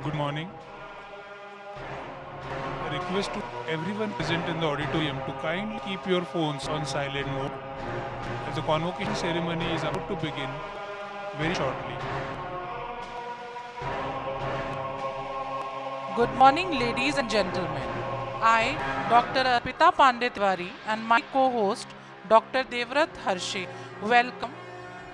Good morning. A request to everyone present in the auditorium to kindly keep your phones on silent mode as the convocation ceremony is about to begin very shortly. Good morning, ladies and gentlemen. I, Dr. Arpita Panditwari, and my co-host, Dr. Devrat Harshe, welcome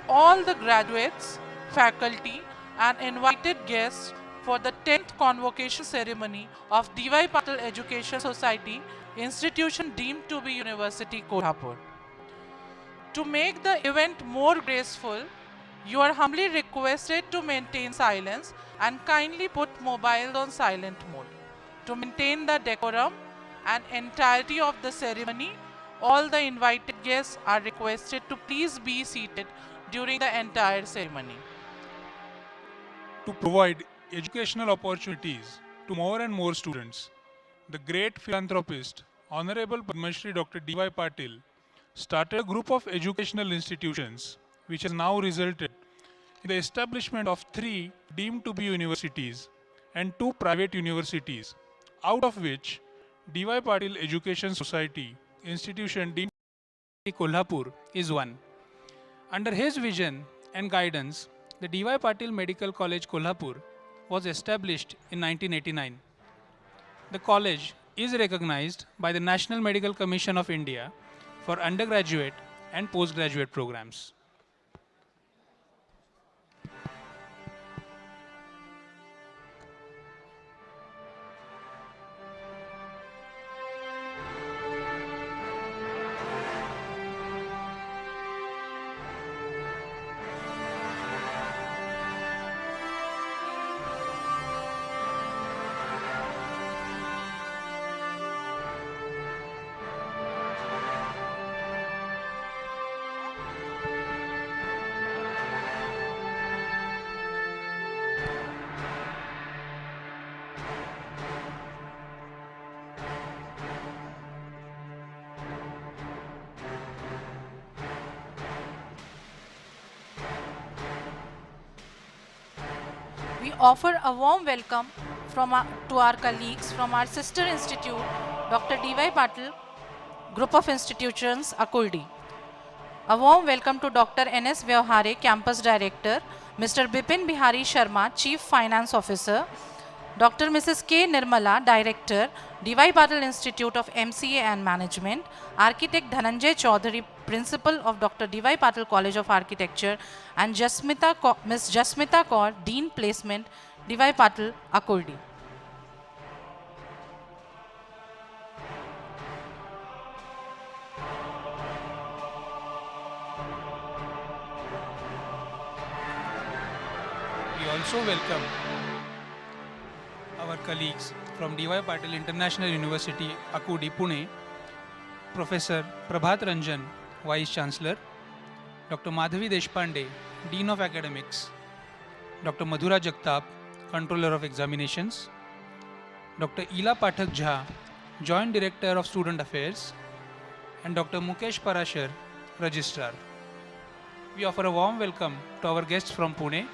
all the graduates, faculty, and invited guests for the 10th convocation ceremony of D.Y.PATIL Education Society, institution deemed to be University Kolhapur. To make the event more graceful, you are humbly requested to maintain silence and kindly put mobiles on silent mode. To maintain the decorum and entirety of the ceremony, all the invited guests are requested to please be seated during the entire ceremony. To provide educational opportunities to more and more students, the great philanthropist, Honorable Padma Shri Dr. D.Y. Patil, started a group of educational institutions which has now resulted in the establishment of 3 deemed to be universities and 2 private universities, out of which D.Y. Patil Education Society institution deemed to be Kolhapur is one. Under his vision and guidance, the D.Y. Patil Medical College Kolhapur was established in 1989. The college is recognized by the National Medical Commission of India for undergraduate and postgraduate programs. We offer a warm welcome to our colleagues from our sister institute, Dr. D.Y. Patil, Group of Institutions, Akuldi. A warm welcome to Dr. N.S. Vyavhare, Campus Director, Mr. Bipin Bihari Sharma, Chief Finance Officer, Dr. Mrs. K. Nirmala, Director, D.Y. Patil Institute of MCA and Management, Architect Dhananjay Chaudhary, Principal of Dr. D.Y. Patil College of Architecture, and Ms. Jasmita Kaur, Dean Placement, D.Y. Patil, Akuldi. We also welcome our colleagues from D.Y. Patil International University, Akudi, Pune, Professor Prabhat Ranjan, Vice Chancellor, Dr. Madhavi Deshpande, Dean of Academics, Dr. Madhura Jagtap, Controller of Examinations, Dr. Ila Pathak Jha, Joint Director of Student Affairs, and Dr. Mukesh Parashar, Registrar. We offer a warm welcome to our guests from Pune.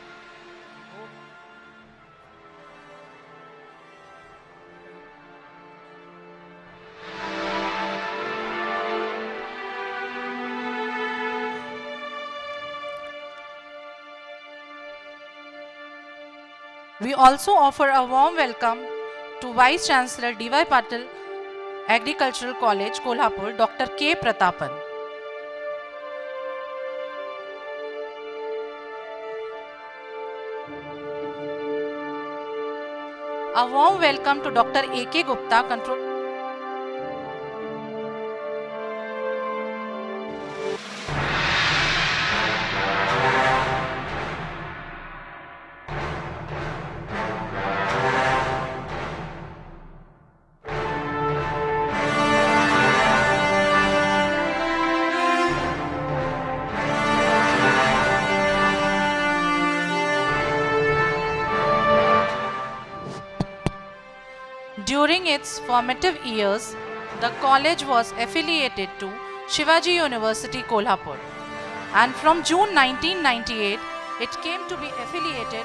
We also offer a warm welcome to Vice Chancellor D.Y. Patil Agricultural College, Kolhapur, Dr. K. Pratapan. A warm welcome to Dr. A.K. Gupta, Control. During its formative years, the college was affiliated to Shivaji University, Kolhapur, and from June 1998, it came to be affiliated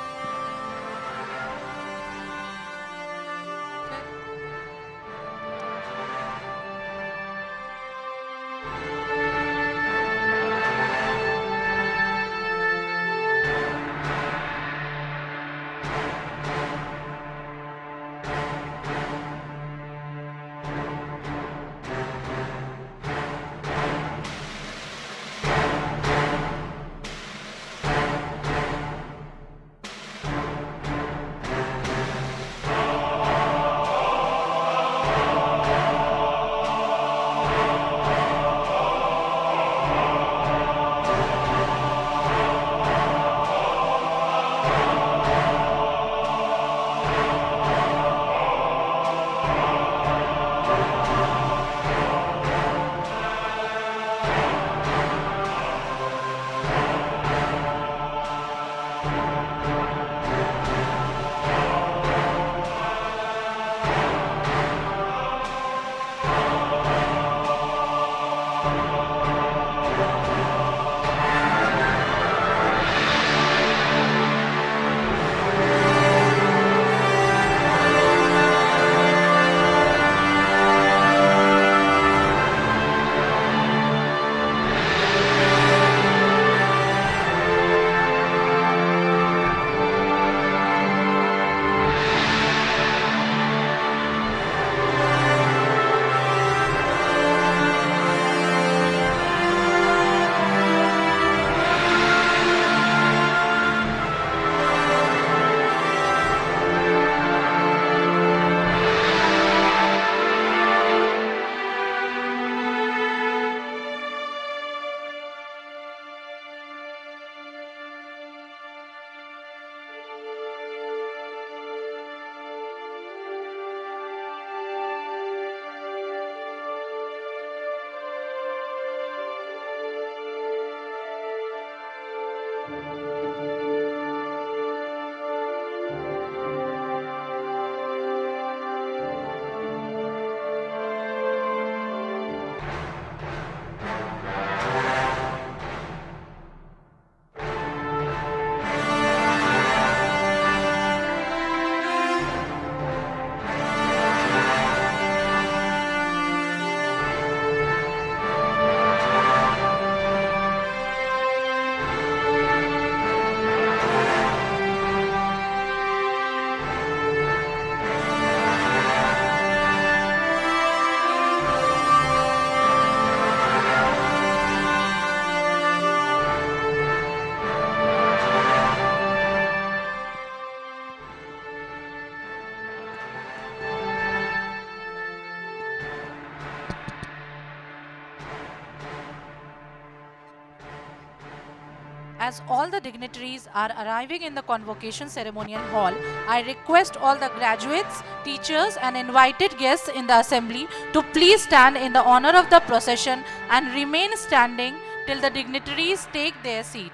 As all the dignitaries are arriving in the convocation ceremonial hall, I request all the graduates, teachers and invited guests in the assembly to please stand in the honor of the procession and remain standing till the dignitaries take their seat.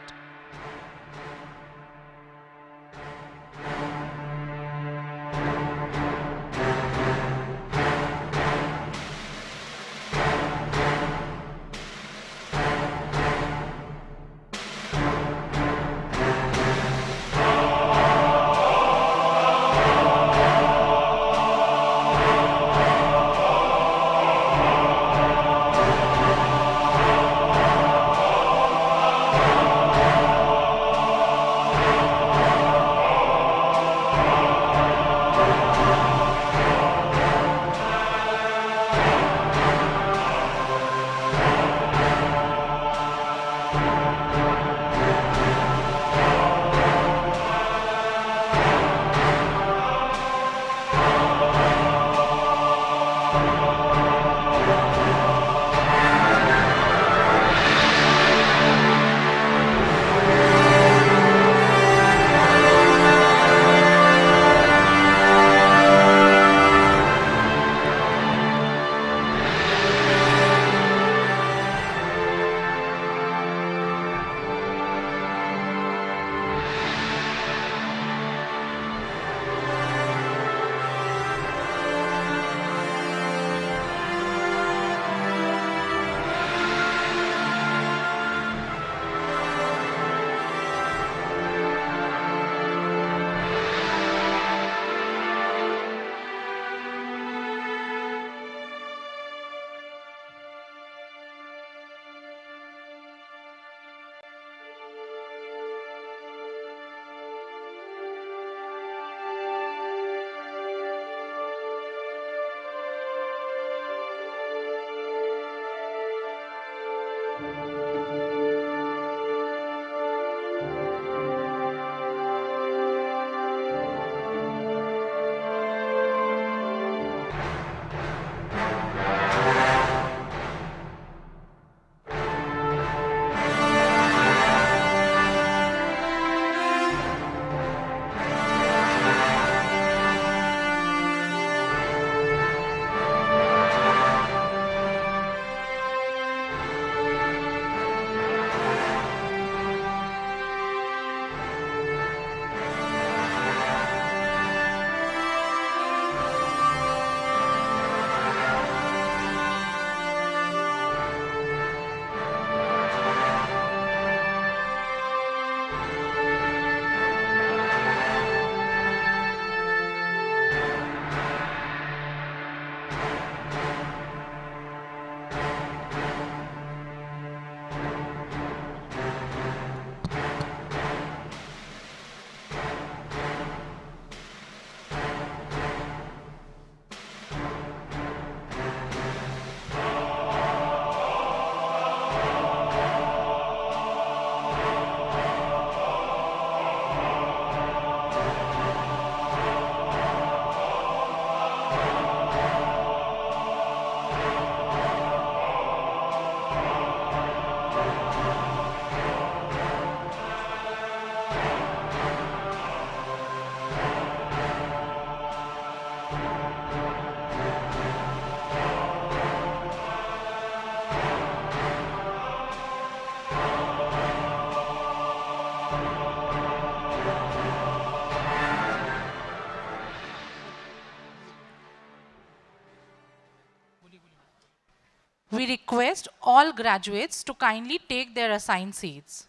We request all graduates to kindly take their assigned seats.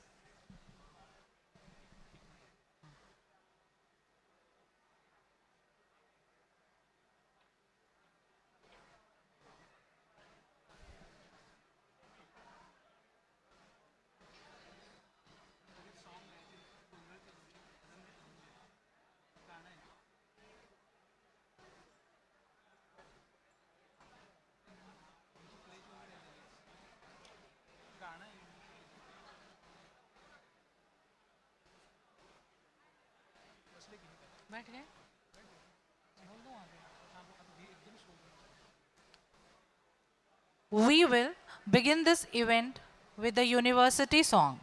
We will begin this event with the university song.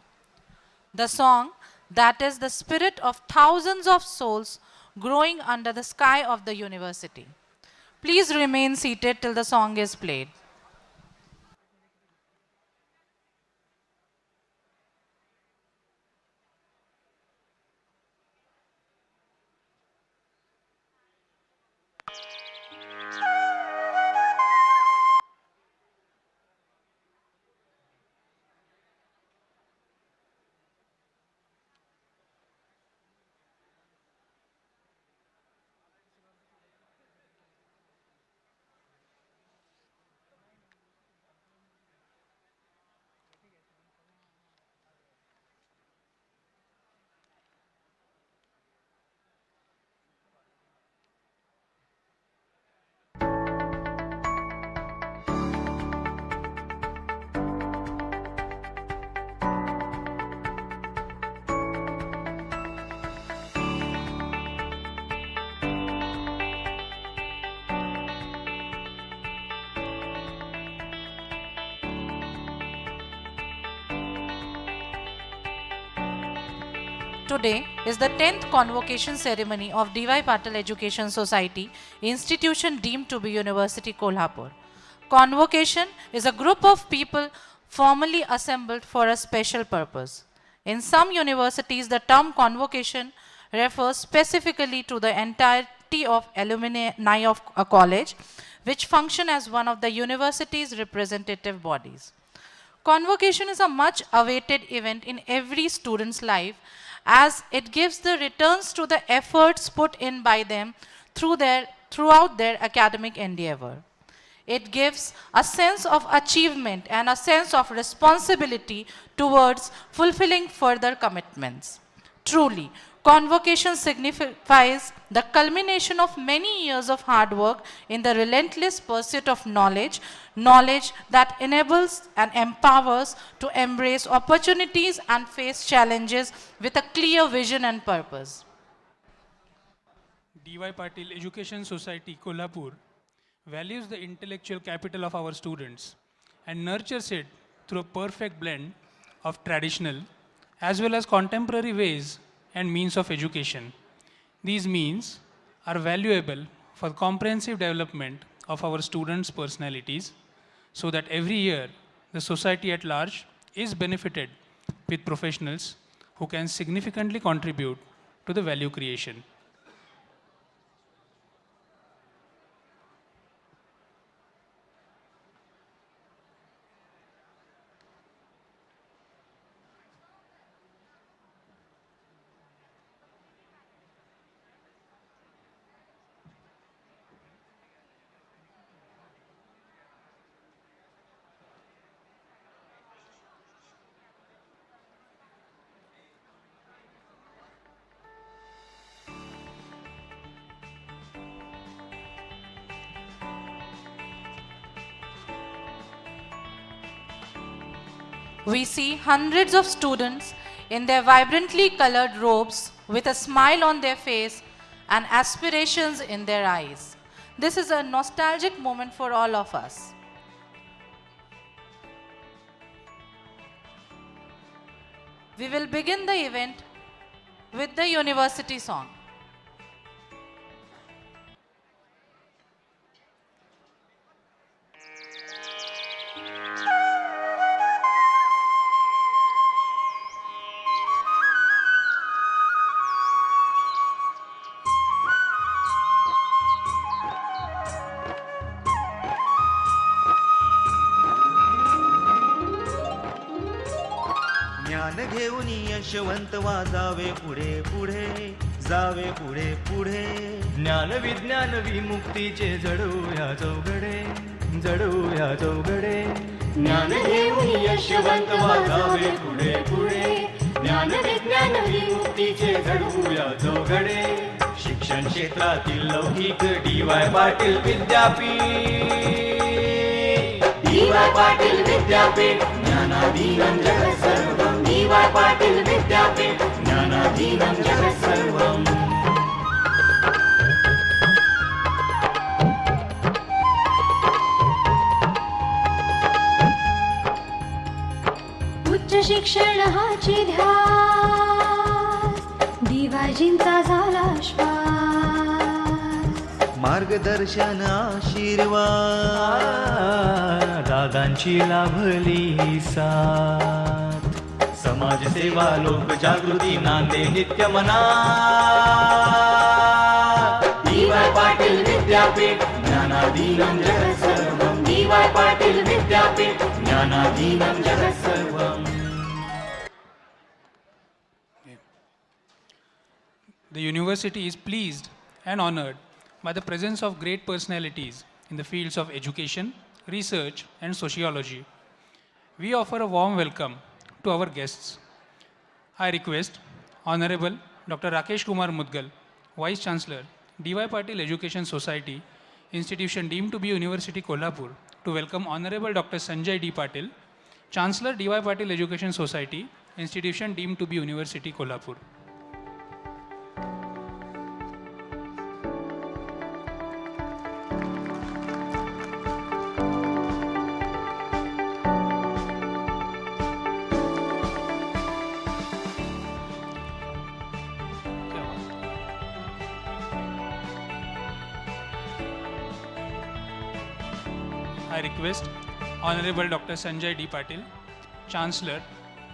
the song that is the spirit of thousands of souls growing under the sky of the university. Please remain seated till the song is played. Today is the 10th convocation ceremony of D.Y.PATIL Education Society, institution deemed to be University Kolhapur. Convocation is a group of people formally assembled for a special purpose. In some universities, the term convocation refers specifically to the entirety of alumni of a college, which function as one of the university's representative bodies. Convocation is a much awaited event in every student's life, as it gives the returns to the efforts put in by them throughout their academic endeavor. It gives a sense of achievement and a sense of responsibility towards fulfilling further commitments. Truly, convocation signifies the culmination of many years of hard work in the relentless pursuit of knowledge, knowledge that enables and empowers to embrace opportunities and face challenges with a clear vision and purpose. D.Y.PATIL Education Society, Kolhapur, values the intellectual capital of our students and nurtures it through a perfect blend of traditional as well as contemporary ways and means of education. These means are valuable for comprehensive development of our students' personalities, so that every year the society at large is benefited with professionals who can significantly contribute to the value creation. We see hundreds of students in their vibrantly colored robes with a smile on their face and aspirations in their eyes. This is a nostalgic moment for all of us. We will begin the event with the university song. ज्ञान घेऊन यशवंत वाजावे पुढे पुढे जावे पुढे पुढे ज्ञान विज्ञान विमुक्तीचे जडूया चौघडे जडूया चौघडे ज्ञान घेऊन यशवंत वाजावे पुढे पुढे ज्ञान विज्ञान विमुक्तीचे जडूया चौघडे शिक्षण क्षेत्रातील लौकिक डी.वाय. पाटील विद्यापीठ डी.वाय. पाटील विद्यापीठ ज्ञानाधीनं जगत् सर्वं डी.वाय. पाटील विद्यापीठ ज्ञानाधीनं जगत् सर्वम् उच्च शिक्षण शिक्षण हाची ध्यास दिवाजींचा झाला श्वास मार्गदर्शन आशीर्वाद दादांची लाभली साथ समाजसेवा लोकजागृती नांदे नित्य मनात D.Y. पाटील विद्यापीठ ज्ञानाधीनं जगत् सर्वं D.Y. पाटील विद्यापीठ ज्ञानाधीनं जगत् सर्वं. The university is pleased and honored by the presence of great personalities in the fields of education, research, and sociology. We offer a warm welcome to our guests. I request Honorable Dr. Rakesh Kumar Mudgal, Vice Chancellor, D.Y.PATIL Education Society, Institution deemed to be University Kolhapur, to welcome Honorable Dr. Sanjay D. Patil, Chancellor, D.Y.PATIL Education Society, Institution deemed to be University Kolhapur. I request Honorable Dr. Sanjay D. Patil, Chancellor,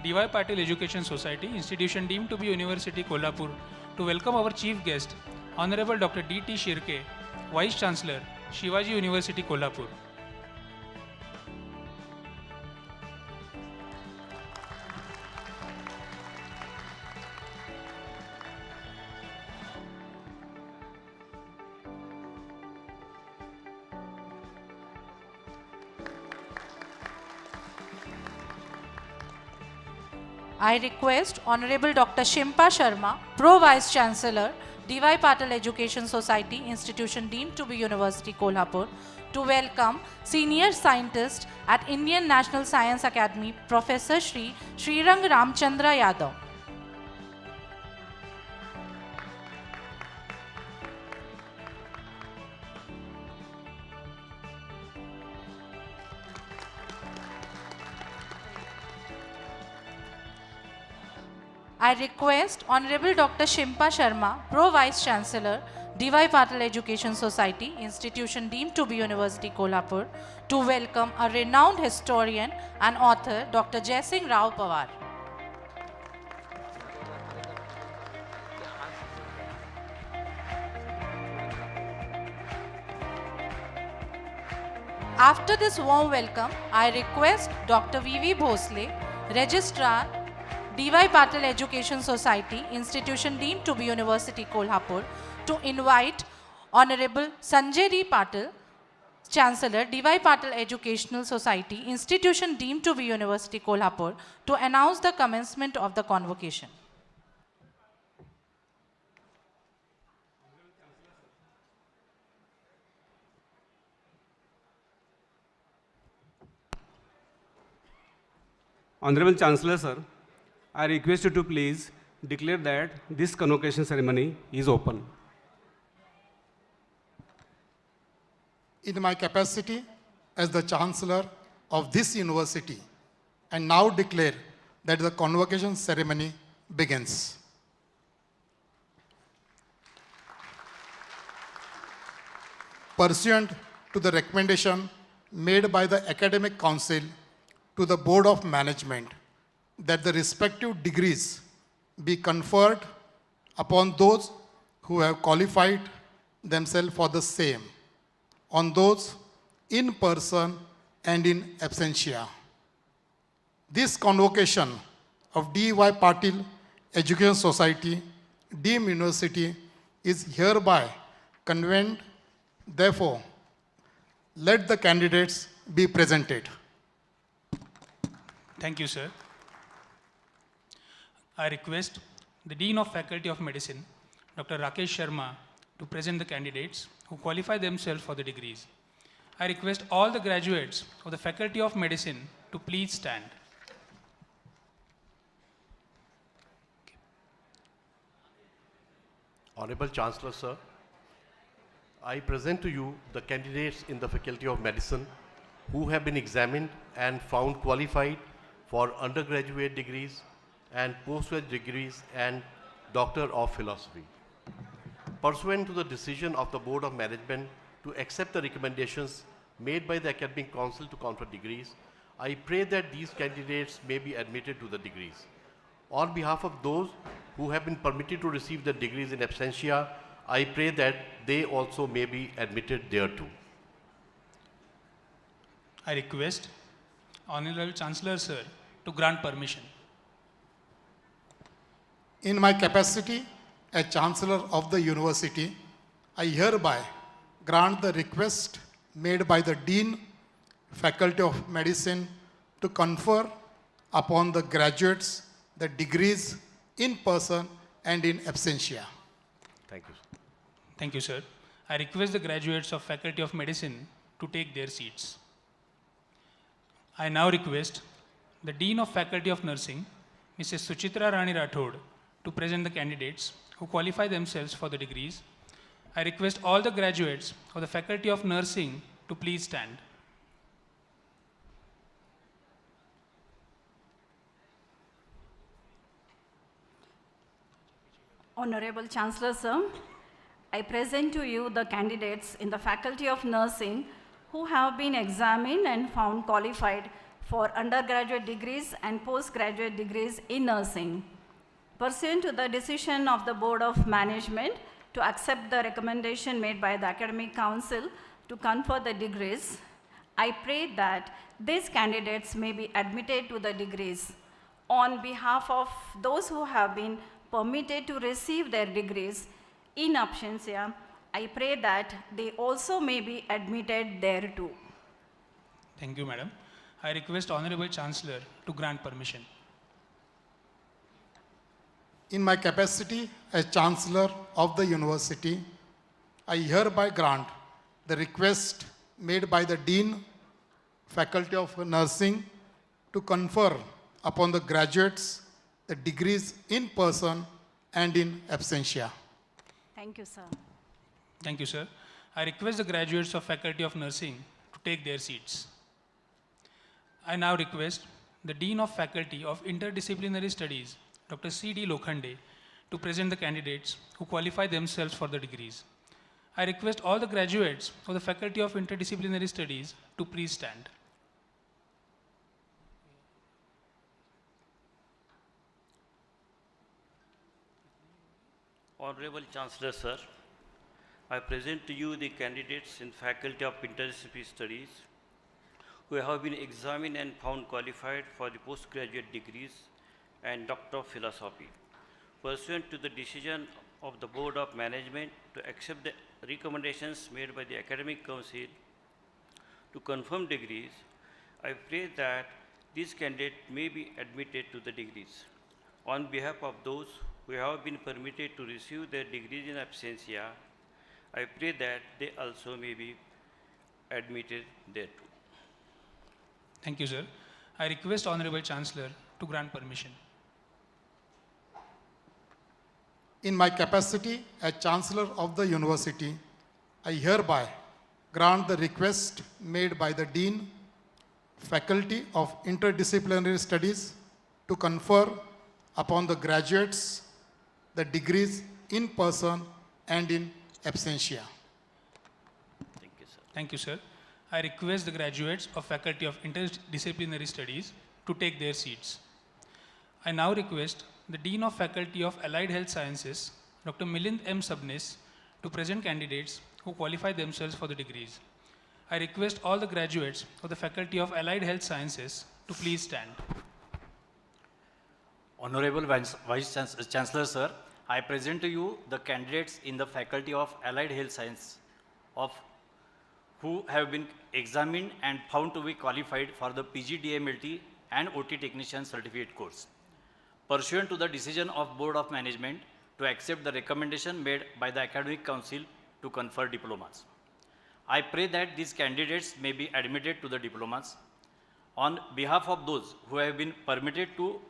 D.Y.PATIL Education Society, Institution deemed to be University Kolhapur, to welcome our chief guest, Honorable Dr. D.T. Shirke, Vice Chancellor, Shivaji University Kolhapur. I request Honorable Dr. Shimpa Sharma, Pro Vice Chancellor, D.Y.PATIL Education Society, Institution deemed to be University Kolhapur, to welcome Senior Scientist at Indian National Science Academy, Professor Shri Srirang Ramchandra Yadav. I request Honorable Dr. Shimpa Sharma, Pro Vice Chancellor, D.Y.PATIL Education Society, Institution deemed to be University Kolhapur, to welcome a renowned historian and author, Dr. Jaisingh Rao Pawar. After this warm welcome, I request Dr. V.V. Bhosle, Registrar, D.Y.PATIL Education Society, Institution deemed to be University Kolhapur, to invite Honorable Sanjay D. Patil, Chancellor, D.Y.PATIL Educational Society, Institution deemed to be University Kolhapur, to announce the commencement of the convocation. Honorable Chancellor, sir, I request you to please declare that this convocation ceremony is open. In my capacity as the Chancellor of this university, I now declare that the convocation ceremony begins. Pursuant to the recommendation made by the Academic Council to the Board of Management, that the respective degrees be conferred upon those who have qualified themselves for the same, on those in person and in absentia. This convocation of D.Y.PATIL Education Society, deemed University, is hereby convened. Therefore, let the candidates be presented. Thank you, sir. I request the Dean of Faculty of Medicine, Dr. Rakesh Sharma, to present the candidates who qualify themselves for the degrees. I request all the graduates of the Faculty of Medicine to please stand. Honorable Chancellor, sir, I present to you the candidates in the Faculty of Medicine who have been examined and found qualified for undergraduate degrees and postgraduate degrees and Doctor of Philosophy. Pursuant to the decision of the Board of Management to accept the recommendations made by the Academic Council to confer degrees, I pray that these candidates may be admitted to the degrees. On behalf of those who have been permitted to receive the degrees in absentia, I pray that they also may be admitted thereto. I request Honorable Chancellor Sir to grant permission. In my capacity as Chancellor of the University, I hereby grant the request made by the Dean, Faculty of Medicine to confer upon the graduates the degrees in person and in absentia. Thank you, sir. Thank you, sir. I request the graduates of Faculty of Medicine to take their seats. I now request the Dean of Faculty of Nursing, Mrs. Suchitra Rani Rathod, to present the candidates who qualify themselves for the degrees. I request all the graduates of the Faculty of Nursing to please stand. Honorable Chancellor Sir, I present to you the candidates in the Faculty of Nursing who have been examined and found qualified for undergraduate degrees and postgraduate degrees in nursing. Pursuant to the decision of the Board of Management to accept the recommendation made by the Academic Council to confer the degrees, I pray that these candidates may be admitted to the degrees. On behalf of those who have been permitted to receive their degrees in absentia, I pray that they also may be admitted thereto. Thank you, Madam. I request Honorable Chancellor to grant permission. In my capacity as Chancellor of the University, I hereby grant the request made by the Dean, Faculty of Nursing to confer upon the graduates the degrees in person and in absentia. Thank you, sir. Thank you, sir. I request the graduates of Faculty of Nursing to take their seats. I now request the Dean of Faculty of Interdisciplinary Studies, Dr. C.D. Lokhande, to present the candidates who qualify themselves for the degrees. I request all the graduates of the Faculty of Interdisciplinary Studies to please stand. Honorable Chancellor Sir, I present to you the candidates in Faculty of Interdisciplinary Studies who have been examined and found qualified for the postgraduate degrees and Doctor of Philosophy. Pursuant to the decision of the Board of Management to accept the recommendations made by the Academic Council to confirm degrees, I pray that these candidates may be admitted to the degrees. On behalf of those who have been permitted to receive their degrees in absentia, I pray that they also may be admitted thereto. Thank you, sir. I request Honorable Chancellor to grant permission. In my capacity as Chancellor of the University, I hereby grant the request made by the Dean, Faculty of Interdisciplinary Studies to confer upon the graduates the degrees in person and in absentia. Thank you, sir. Thank you, sir. I request the graduates of Faculty of Interdisciplinary Studies to take their seats. I now request the Dean of Faculty of Allied Health Sciences, Dr. Milind M. Sabnis, to present candidates who qualify themselves for the degrees. I request all the graduates of the Faculty of Allied Health Sciences to please stand. Honorable Vice Chancellor Sir, I present to you the candidates in the Faculty of Allied Health Science who have been examined and found to be qualified for the PGDMLT and OT Technician Certificate course. Pursuant to the decision of Board of Management to accept the recommendation made by the Academic Council to confer diplomas. I pray that these candidates may be admitted to the diplomas. On behalf of those who have been permitted to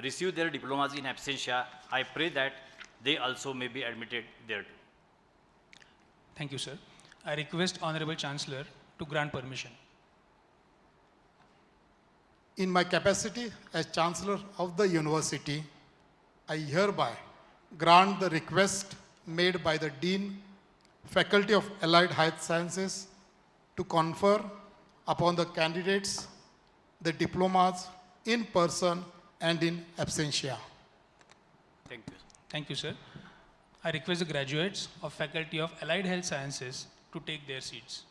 receive their diplomas in absentia, I pray that they also may be admitted thereto. Thank you, sir. I request Honorable Chancellor to grant permission. In my capacity as Chancellor of the University, I hereby grant the request made by the Dean, Faculty of Allied Health Sciences, to confer upon the candidates the diplomas in person and in absentia. Thank you. Thank you, sir. I request the graduates of Faculty of Allied Health Sciences to take their seats.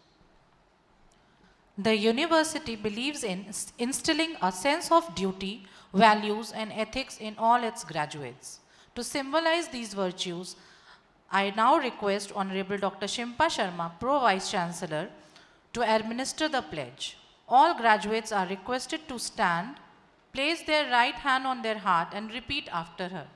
The university believes in instilling a sense of duty, values, and ethics in all its graduates. To symbolize these virtues, I now request Honorable Dr. Shimpa Sharma, Pro Vice Chancellor, to administer the pledge. All graduates are requested to stand, place their right hand on their heart, and repeat after her.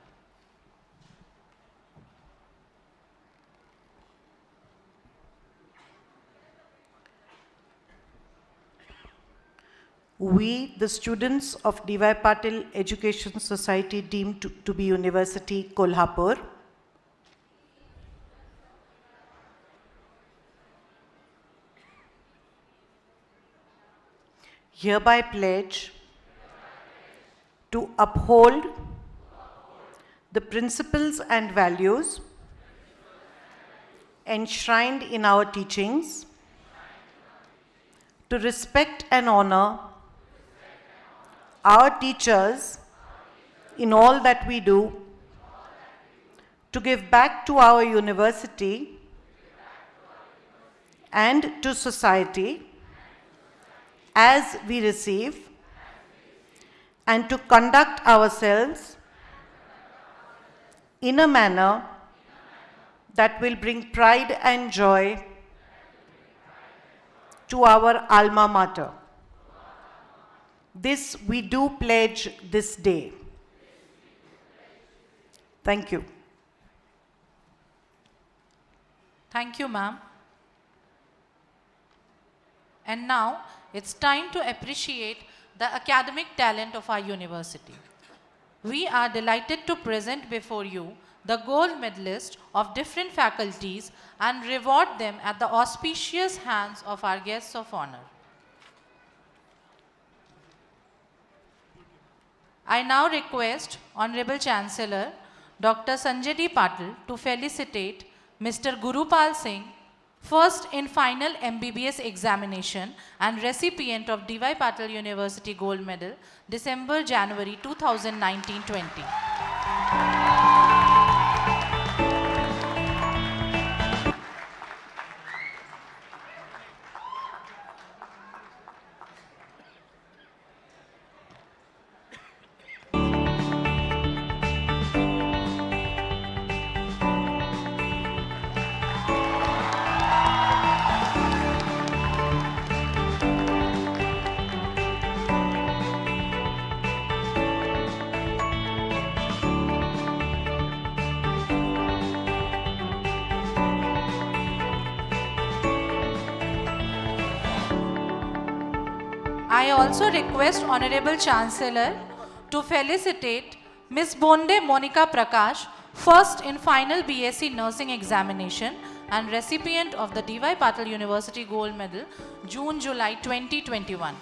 We, the students of D.Y.PATIL Education Society deemed to be University, Kolhapur, hereby pledge to uphold the principles and values enshrined in our teachings, to respect and honor our teachers in all that we do, to give back to our university and to society as we receive, and to conduct ourselves in a manner that will bring pride and joy to our alma mater. This we do pledge this day. Thank you. Thank you, ma'am. And now it's time to appreciate the academic talent of our university. We are delighted to present before you the gold medalists of different faculties and reward them at the auspicious hands of our guests of honor. I now request Honorable Chancellor Dr. Sanjay D.Y.PATIL to felicitate Mr. Gurupal Singh, first in final MBBS examination and recipient of D.Y.PATIL University Gold Medal, December-January 2019-20. I also request Honorable Chancellor to felicitate Ms. Bonde Monica Prakash, first in final BSc Nursing examination and recipient of the D.Y.PATIL University Gold Medal, June-July 2021.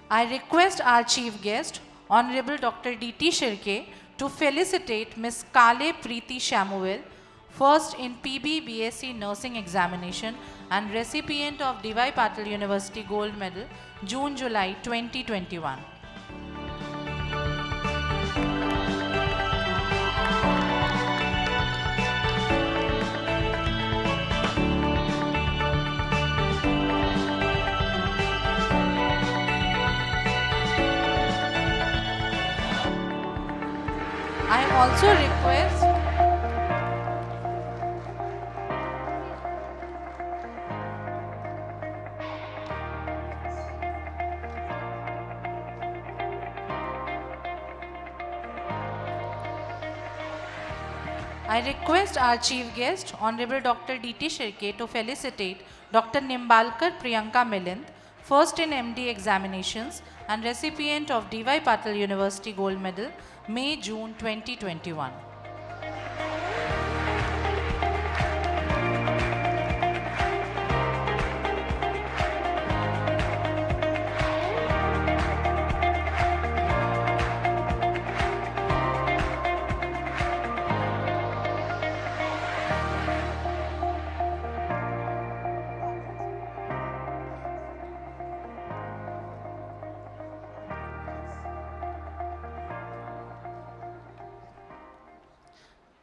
I request our chief guest, Honorable Dr. D.T. Shirke, to felicitate Ms. Kale Preeti Shamuel, first in PB BSc Nursing examination and recipient of D.Y.PATIL University Gold Medal, June-July 2021. I also request our chief guest, Honorable Dr. D.T. Shirke, to felicitate Dr. Nimbalkar Priyanka Milind, first in MD examinations and recipient of D.Y.PATIL University Gold Medal, May-June 2021.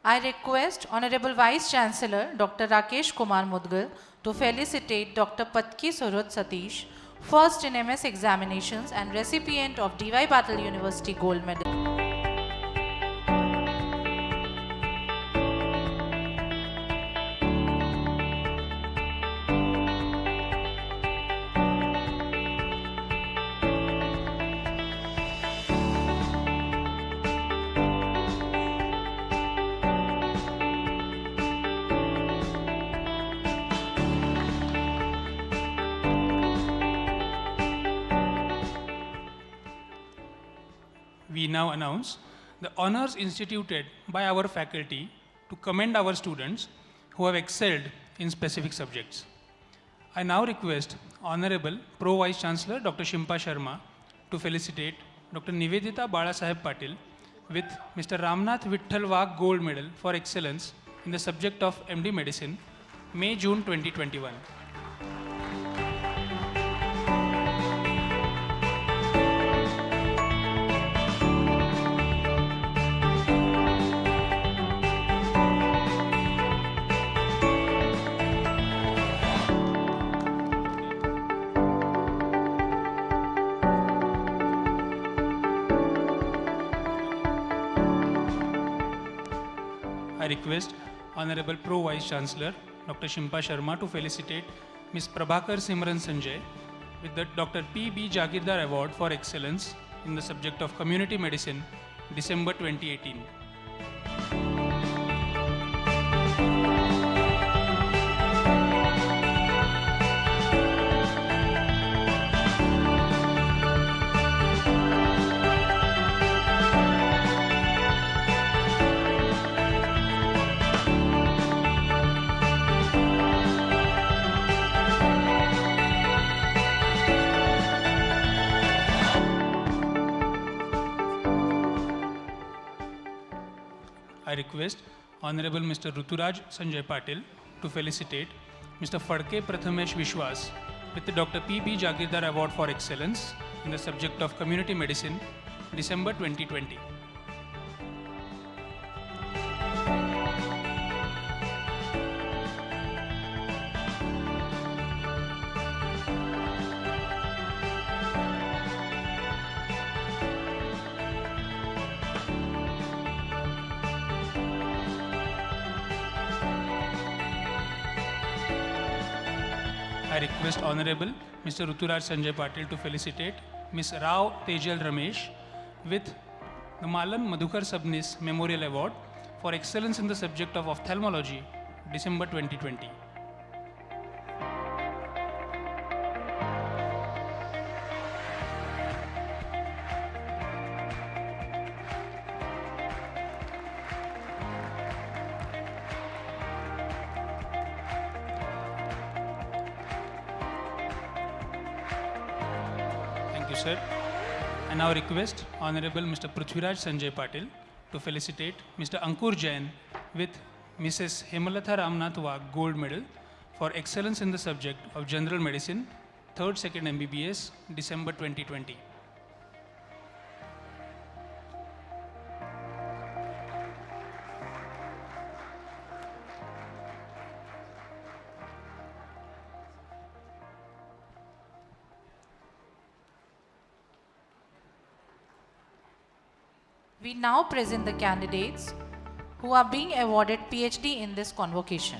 I request Honorable Vice Chancellor Dr. Rakesh Kumar Mudgal to felicitate Dr. Patki Surut Satish, first in MS examinations and recipient of D.Y.PATIL University Gold Medal. We now announce the honors instituted by our faculty to commend our students who have excelled in specific subjects. I now request Honorable Pro Vice Chancellor Dr. Shimpa Sharma to felicitate Dr. Nivedita Balasaheb Patil with Mr. Ramnath Vitthal Wagh Gold Medal for excellence in the subject of MD Medicine, May-June 2021. I request Honorable Pro Vice Chancellor Dr. Shimpa Sharma to felicitate Ms. Prabhakar Simran Sanjay with the Dr. P.B. Jagirdar Award for Excellence in the subject of Community Medicine, December 2018. I request Honorable Mr. Ruturaj Sanjay Patil to felicitate Mr. Fadke Prathamesh Vishwas with the Dr. P.B. Jagirdar Award for Excellence in the subject of Community Medicine, December 2020. I request Honorable Mr. Ruturaj Sanjay Patil to felicitate Ms. Rao Tejal Ramesh with the Malan Madhukar Sabnis Memorial Award for Excellence in the subject of Ophthalmology, December 2020. Thank you, sir. I now request Honorable Mr. Prithviraj Sanjay Patil to felicitate Mr. Ankur Jain with Mrs. Hemalata Ramnath Wagh Gold Medal for excellence in the subject of General Medicine, 3rd Second MBBS, December 2020. We now present the candidates who are being awarded PhD in this convocation.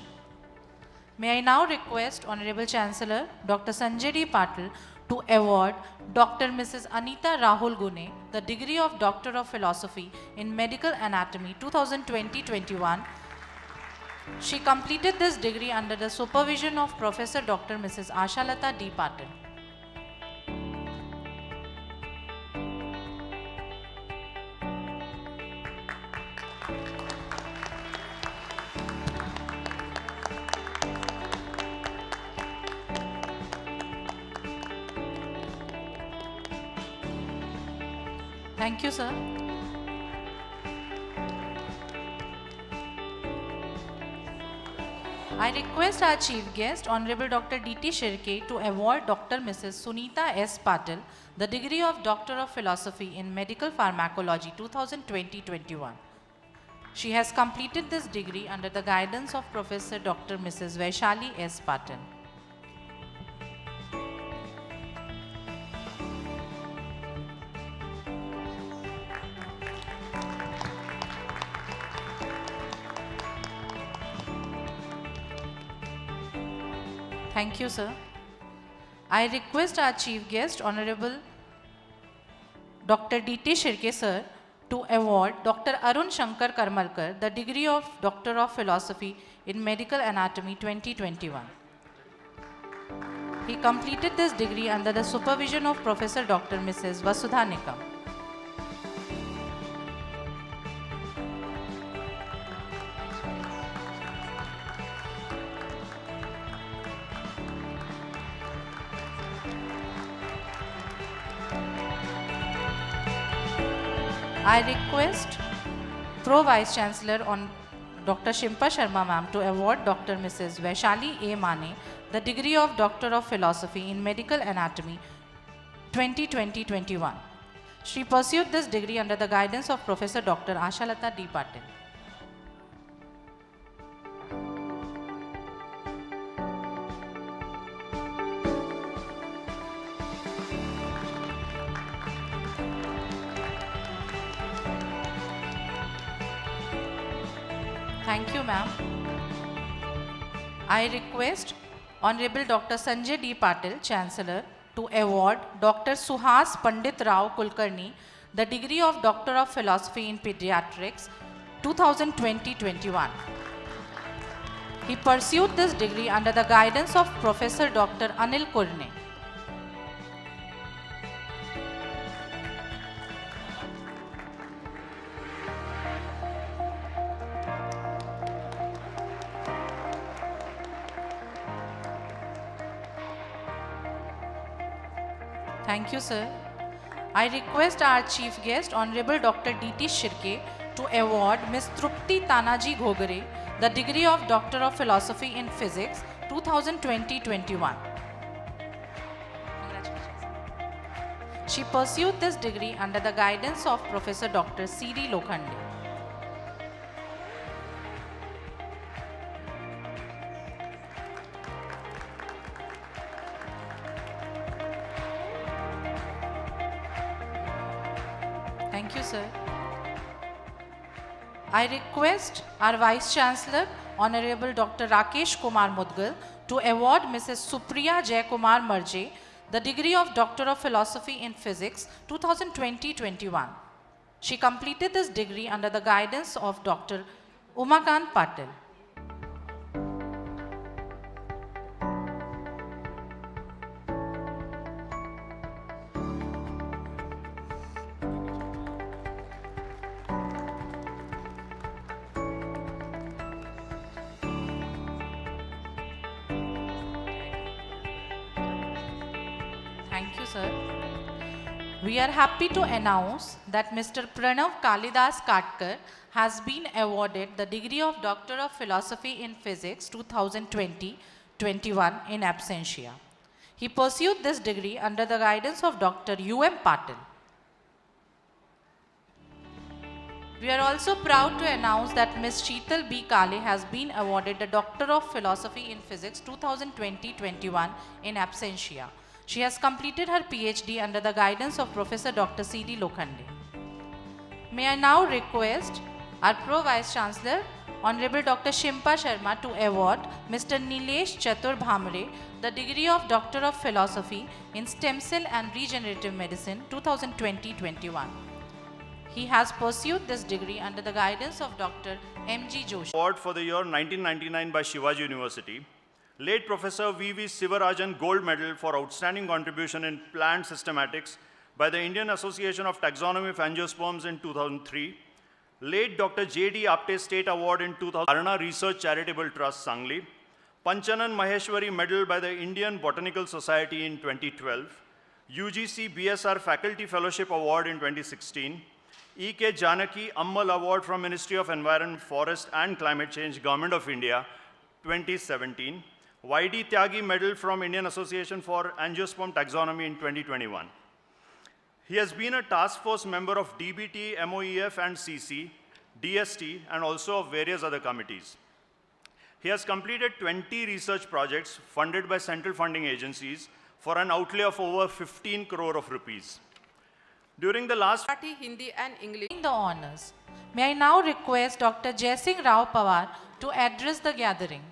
May I now request Honorable Chancellor Dr. Sanjay D.Y.PATIL to award Dr. Mrs. Anita Rahul Gune the degree of Doctor of Philosophy in Medical Anatomy 2020-21. She completed this degree under the supervision of Professor Dr. Mrs. Ashalata D. Patil. Thank you, sir. I request our Chief Guest, Honorable Dr. D.T. Shirke, to award Dr. Mrs. Sunita S. Patil the degree of Doctor of Philosophy in Medical Pharmacology 2020-21. She has completed this degree under the guidance of Professor Dr. Mrs. Vaishali S. Patil. Thank you, sir. I request our Chief Guest, Honorable Dr. D.T. Shirke, sir, to award Dr. Arun Shankar Karmalkar the degree of Doctor of Philosophy in Medical Anatomy 2021. He completed this degree under the supervision of Professor Dr. Mrs. Vasudha Nikam. I request Pro Vice Chancellor on Dr. Shimpa Sharma ma'am to award Dr. Mrs. Vaishali A. Mane the degree of Doctor of Philosophy in Medical Anatomy 2020-21. She pursued this degree under the guidance of Professor Dr. Ashalata D. Patil. Thank you, ma'am. I request Honorable Dr. Sanjay D. Patil, Chancellor, to award Dr. Suhas Pandit Rao Kulkarni the degree of Doctor of Philosophy in Pediatrics 2020-21. He pursued this degree under the guidance of Professor Dr. Anil Kurne. Thank you, sir. I request our Chief Guest, Honorable Dr. D.T. Shirke, to award Ms. Trupti Tanaji Ghogare the degree of Doctor of Philosophy in Physics 2020-21. She pursued this degree under the guidance of Professor Dr. C.D. Lokhande. Thank you, sir. I request our Vice Chancellor, Honorable Dr. Rakesh Kumar Mudgal, to award Mrs. Supriya Jaikumar Marje the degree of Doctor of Philosophy in Physics 2020-21. She completed this degree under the guidance of Dr. Umakant Patil. Thank you, sir. We are happy to announce that Mr. Pranav Kalidas Katkar has been awarded the degree of Doctor of Philosophy in Physics 2020-21 in absentia. He pursued this degree under the guidance of Dr. U.M. Patil. We are also proud to announce that Ms. Sheetal B. Kale has been awarded the Doctor of Philosophy in Physics 2020-21 in absentia. She has completed her PhD under the guidance of Professor Dr. C.D. Lokhande. May I now request our Pro Vice Chancellor, Honorable Dr. Shimpa Sharma, to award Mr. Nilesh Chatur Bhamre the degree of Doctor of Philosophy in Stem Cell and Regenerative Medicine 2020-21. He has pursued this degree under the guidance of Dr. M.G. Joshi. Award for the year 1999 by Shivaji University. Late Professor V.V. Sivarajan Gold Medal for outstanding contribution in plant systematics by the Indian Association of Taxonomy of Angiosperms in 2003. Late Dr. J.D. Apte State Award in 2000, Arana Research Charitable Trust, Sangli. Panchanan Maheshwari Medal by the Indian Botanical Society in 2012. UGC BSR Faculty Fellowship Award in 2016. E.K. Janaki Ammal Award from Ministry of Environment, Forest and Climate Change, Government of India, 2017. Y.D. Tyagi Medal from Indian Association for Angiosperm Taxonomy in 2021. He has been a task force member of DBT, MOEF and CC, DST, and also of various other committees. He has completed 20 research projects funded by central funding agencies for an outlay of over 15 crore of rupees. During the last Hindi and English. The honors. May I now request Dr. Jaisingh Rao Pawar to address the gathering.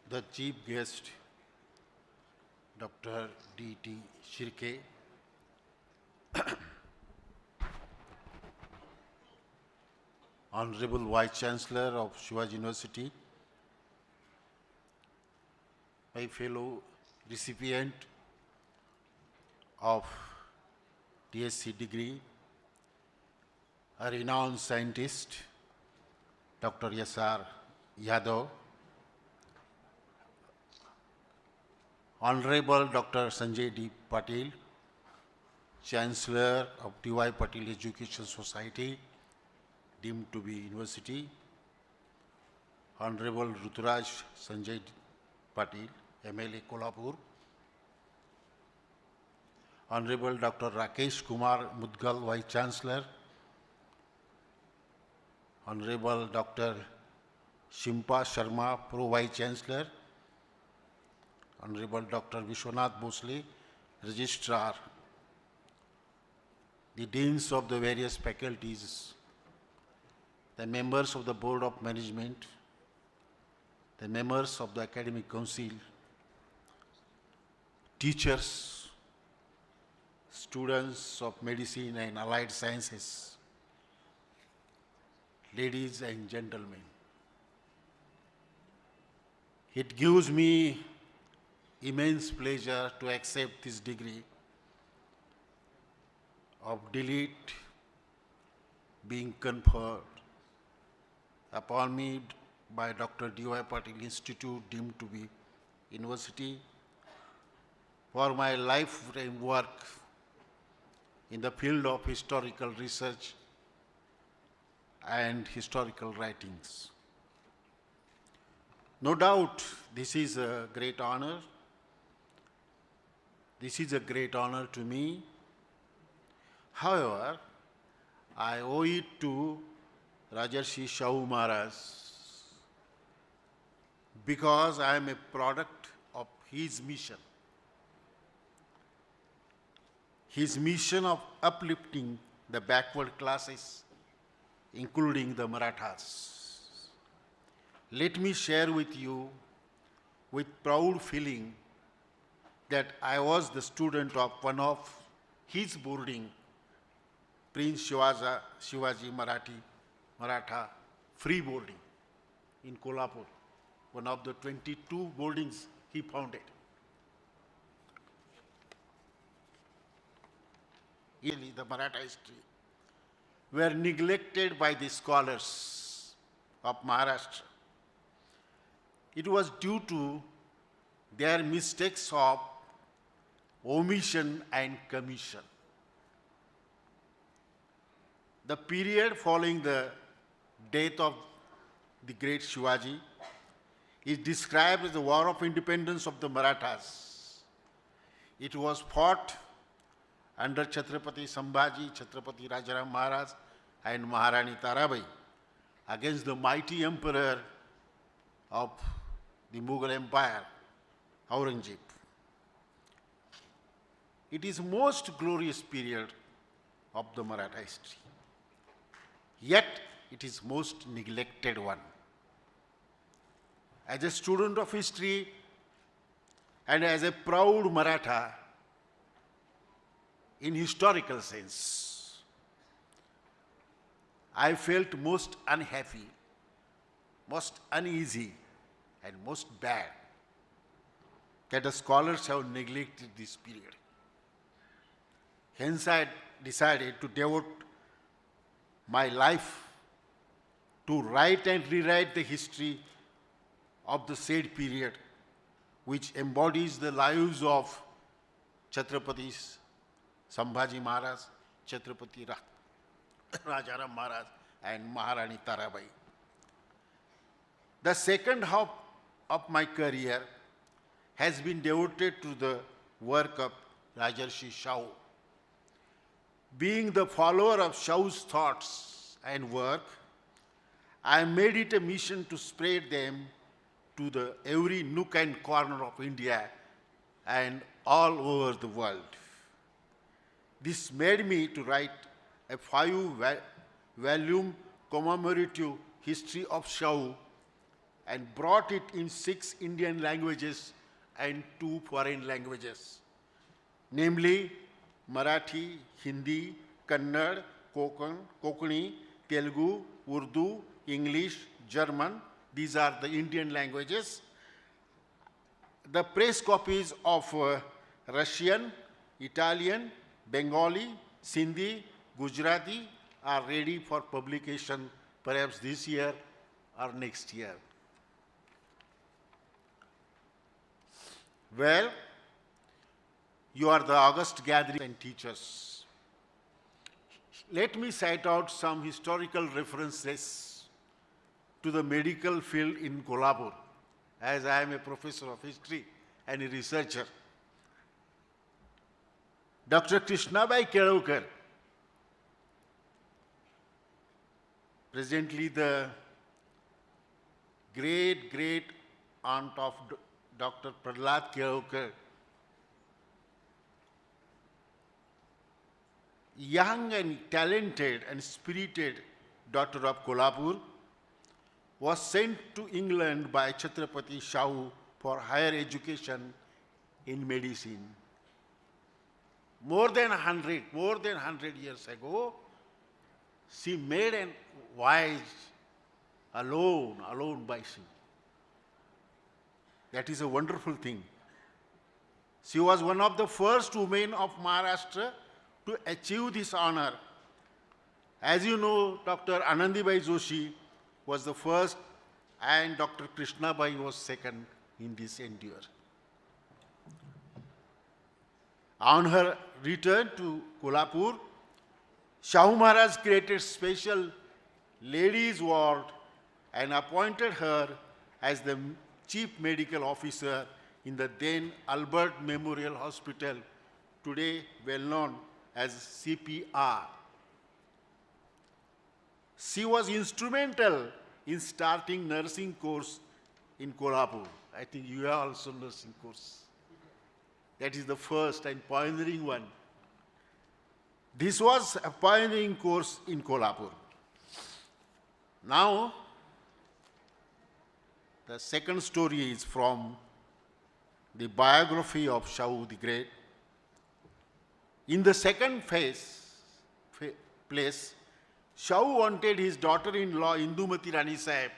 The chief guest, Dr. D.T. Shirke, Honorable Vice Chancellor of Shivaji University, my fellow recipient of DSc degree, a renowned scientist, Dr. S.R. Yadav, Honorable Dr. Sanjay D.Y.PATIL, Chancellor of D.Y.PATIL Education Society, deemed to be university, Honorable Ruturaj Sanjay Patil, MLA Kolhapur, Honorable Dr. Rakesh Kumar Mudgal, Vice Chancellor, Honorable Dr. Shimpa Sharma, Pro Vice Chancellor, Honorable Dr. Vishwanath Bhosle, Registrar, the deans of the various faculties, the members of the Board of Management, the members of the Academic Council, teachers, students of medicine and allied sciences, ladies and gentlemen. It gives me immense pleasure to accept this degree of delete being conferred upon me by Dr. D.Y.PATIL Institute, deemed to be university, for my lifetime work in the field of historical research and historical writings. No doubt this is a great honor. This is a great honor to me. However, I owe it to Rajarshi Shahu Maharaj because I am a product of his mission. His mission of uplifting the backward classes, including the Marathas. Let me share with you with proud feeling that I was the student of one of his boarding, Prince Shivaji Maratha free boarding in Kolhapur, one of the 22 boardings he founded. The Maratha history were neglected by the scholars of Maharashtra. It was due to their mistakes of omission and commission. The period following the death of the great Shivaji, is described as the War of Independence of the Marathas. It was fought under Chhatrapati Sambhaji, Chhatrapati Rajaram Maharaj and Maharani Tarabai against the mighty emperor of the Mughal Empire, Aurangzeb. It is most glorious period of the Maratha history. Yet it is most neglected one. As a student of history and as a proud Maratha in historical sense, I felt most unhappy, most uneasy, and most bad that the scholars have neglected this period. Hence, I decided to devote my life to write and rewrite the history of the said period, which embodies the lives of Chhatrapatis Sambhaji Maharaj, Chhatrapati Rajaram Maharaj, and Maharani Tarabai. The second half of my career has been devoted to the work of Rajarshi Shahu. Being the follower of Shahu's thoughts and work, I made it a mission to spread them to every nook and corner of India and all over the world. This made me to write a 5-volume commemorative history of Shahu and brought it in 6 Indian languages and 2 foreign languages, namely Marathi, Hindi, Kannada, Konkani, Telugu, Urdu, English, German. These are the Indian languages. The press copies of Russian, Italian, Bengali, Sindhi, Gujarati are ready for publication perhaps this year or next year. Well, you are the august gathering and teachers. Let me cite out some historical references to the medical field in Kolhapur, as I am a professor of history and a researcher. Dr. Krishnabai Kelkar, presently the great aunt of Dr. Prahlad Kelkar, young and talented and spirited daughter of Kolhapur, was sent to England by Chhatrapati Shahu for higher education in medicine. More than 100 years ago, she made a voyage alone by sea. That is a wonderful thing. She was one of the first women of Maharashtra to achieve this honor. As you know, Dr. Anandibai Joshi was the first and Dr. Krishnabai was second in this endeavor. On her return to Kolhapur, Shahu Maharaj created special ladies' ward and appointed her as the chief medical officer in the then Albert Memorial Hospital, today well known as CPR. She was instrumental in starting nursing course in Kolhapur. I think you have also nursing course. That is the first and pioneering one. This was a pioneering course in Kolhapur. Now, the second story is from the biography of Shahu the Great. In the second place, Shahu wanted his daughter-in-law Indumati Rani Sahib,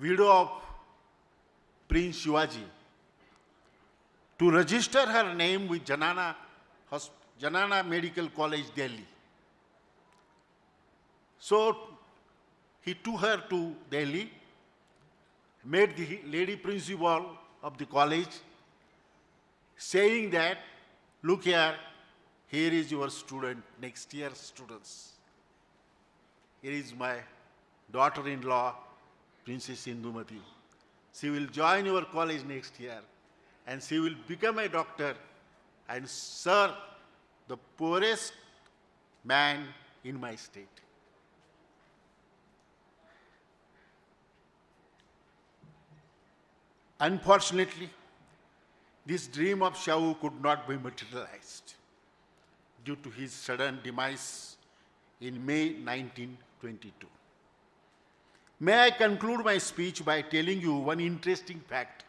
widow of Prince Shivaji, to register her name with Janana Medical College, Delhi. So he took her to Delhi, made the lady principal of the college, saying that, look here is your student, next year's students. Here is my daughter-in-law, Princess Indumati. She will join your college next year and she will become a doctor and serve the poorest man in my state. Unfortunately, this dream of Shahu could not be materialized due to his sudden demise in May 1922. May I conclude my speech by telling you one interesting fact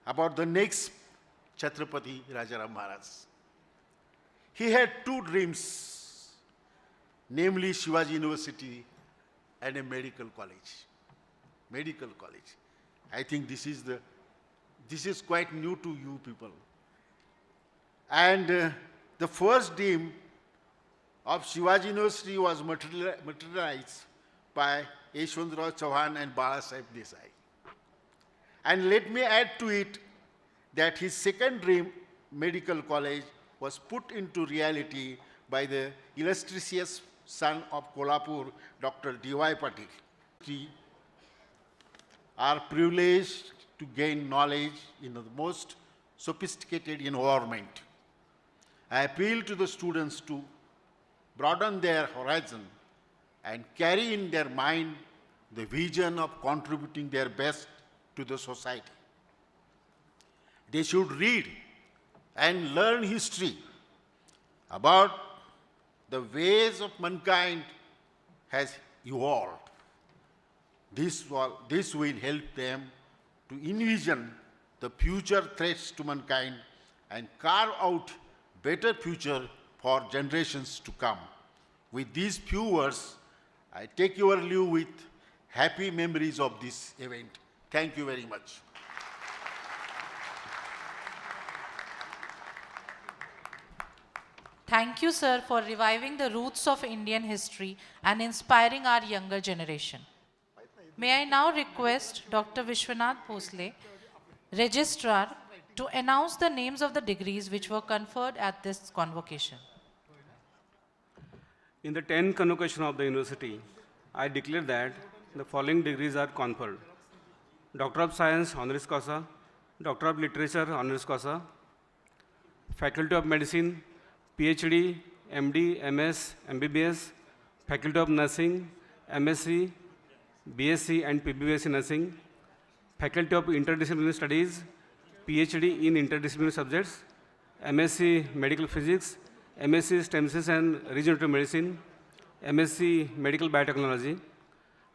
about the next Chhatrapati Rajaram Maharaj. He had two dreams, namely Shivaji University and a medical college. Medical college. I think this is quite new to you people. And the first dream of Shivaji University was materialized by Yeshwantrao Chauhan and Bala Sahib Desai. And let me add to it that his second dream, medical college, was put into reality by the illustrious son of Kolhapur, Dr. D.Y.PATIL. We are privileged to gain knowledge in the most sophisticated environment. I appeal to the students to broaden their horizon and carry in their mind the vision of contributing their best to the society. They should read and learn history about the ways of mankind has evolved. This will help them to envision the future threats to mankind and carve out better future for generations to come. With these few words, I take your leave with happy memories of this event. Thank you very much. Thank you, sir, for reviving the roots of Indian history and inspiring our younger generation. May I now request Dr. Vishwanath Bhosle, Registrar, to announce the names of the degrees which were conferred at this convocation. In the 10th convocation of the university, I declare that the following degrees are conferred. Doctor of Science, honoris causa, Doctor of Literature, honoris causa, Faculty of Medicine, PhD, MD, MS, MBBS, Faculty of Nursing, MSc, BSc and PBBS in Nursing, Faculty of Interdisciplinary Studies, PhD in interdisciplinary subjects, MSc Medical Physics, MSc Stem Cells and Regenerative Medicine, MSc Medical Biotechnology,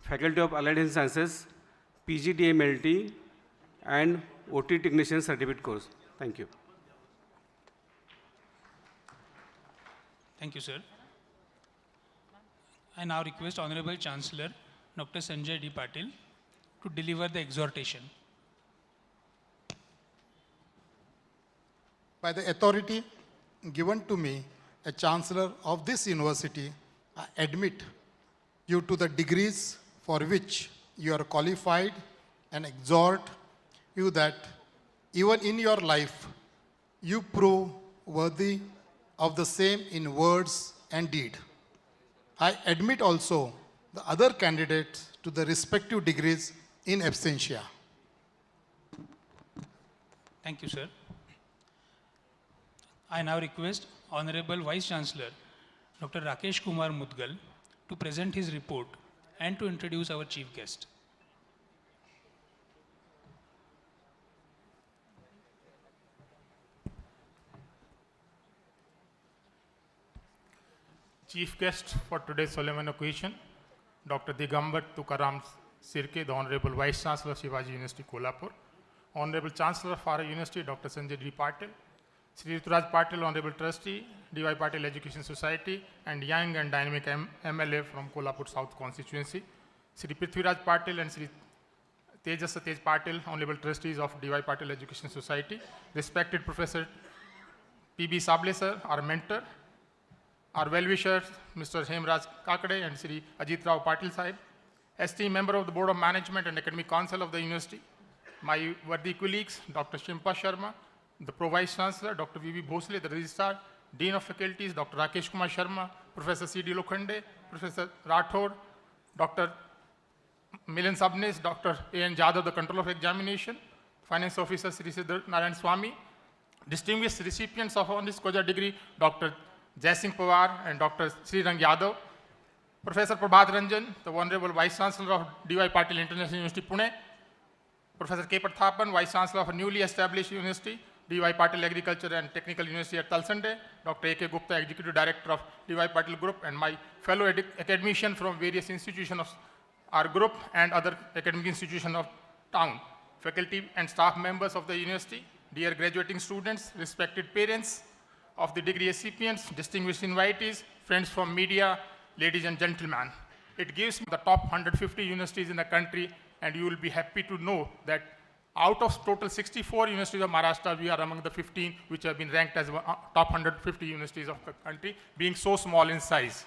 Faculty of Allied Health Sciences, PGDMLT, and OT Technician Certificate course. Thank you. Thank you, sir. I now request Honorable Chancellor Dr. Sanjay D. Patil to deliver the exhortation. By the authority given to me, a Chancellor of this university, I admit you to the degrees for which you are qualified and exhort you that even in your life, you prove worthy of the same in words and deed. I admit also the other candidates to the respective degrees in absentia. Thank you, sir. I now request Honorable Vice Chancellor Dr. Rakesh Kumar Mudgal to present his report and to introduce our chief guest. Chief guest for today's solemn occasion, Dr. Digambar Tukaram Sirke, the Honorable Vice Chancellor, Shivaji University, Kolhapur, Honorable Chancellor of our University, Dr. Sanjay D. Patil, Sri Rituraj Patil, Honorable Trustee, D.Y.PATIL Education Society, and young and dynamic MLA from Kolhapur South constituency, Sri Prithviraj Patil and Sri Tejas Satej Patil, Honorable Trustees of D.Y.PATIL Education Society, respected Professor P.B. Sable sir, our mentor, our well-wishers, Mr. Hemraj Kakade and Sri Ajit Rao Patil Sahib, esteemed member of the Board of Management and Academic Council of the University, my worthy colleagues, Dr. Shimpa Sharma, the Pro-Vice Chancellor, Dr. V.V. Bhosle, the Registrar, Dean of Faculties, Dr. Rakesh Kumar Sharma, Professor C.D. Lokhande, Professor Rathod, Dr. Milan Sabnis, Dr. A.N. Jadhav, the Controller of Examination, Finance Officer Sri Siddharth Narayan Swami, distinguished recipients of honoris causa degree, Dr. Jaisingh Pawar and Dr. Sri Rang Yadav, Professor Prabhat Ranjan, the Honorable Vice Chancellor of D.Y.PATIL International University, Pune, Professor K. Prathapan, Vice Chancellor of a newly established university, D.Y.PATIL Agriculture and Technical University at Talsande, Dr. A.K. Gupta, Executive Director of D.Y.PATIL Group, and my fellow academicians from various institutions of our group and other academic institutions of town, faculty and staff members of the university, dear graduating students, respected parents of the degree recipients, distinguished invitees, friends from media, ladies and gentlemen. It gives me the top 150 universities in the country, and you will be happy to know that out of total 64 universities of Maharashtra, we are among the 15 which have been ranked as top 150 universities of the country, being so small in size.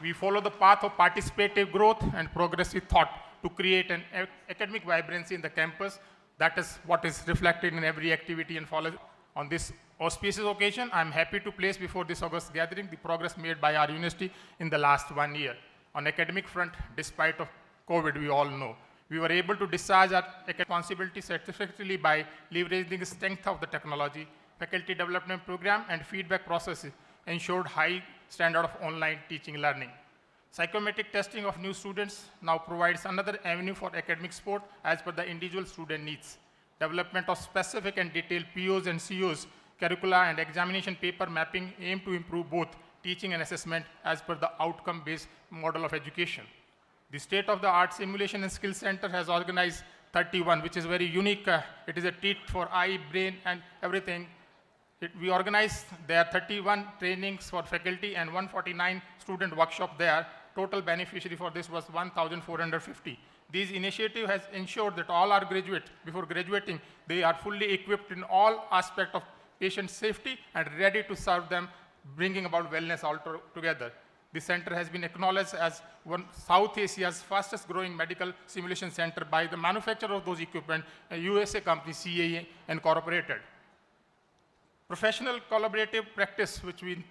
We follow the path of participative growth and progressive thought to create an academic vibrancy in the campus. That is what is reflected in every activity and follow. On this auspicious occasion, I am happy to place before this august gathering the progress made by our university in the last 1 year. On academic front, despite of COVID, we all know, we were able to discharge our responsibility satisfactorily by leveraging the strength of the technology, faculty development program, and feedback processes ensured high standard of online teaching learning. Psychometric testing of new students now provides another avenue for academic support as per the individual student needs. Development of specific and detailed POs and COs, curricula and examination paper mapping aim to improve both teaching and assessment as per the outcome-based model of education. The state-of-the-art Simulation and Skill Center has organized 31, which is very unique. It is a treat for eye, brain, and everything. We organized there 31 trainings for faculty and 149 student workshop there. Total beneficiary for this was 1,450. This initiative has ensured that all our graduates, before graduating, they are fully equipped in all aspects of patient safety and ready to serve them, bringing about wellness all together. The center has been acknowledged as one South Asia's fastest growing medical simulation center by the manufacturer of those equipment, a USA company, CAE Incorporated. Professional collaborative practice, which in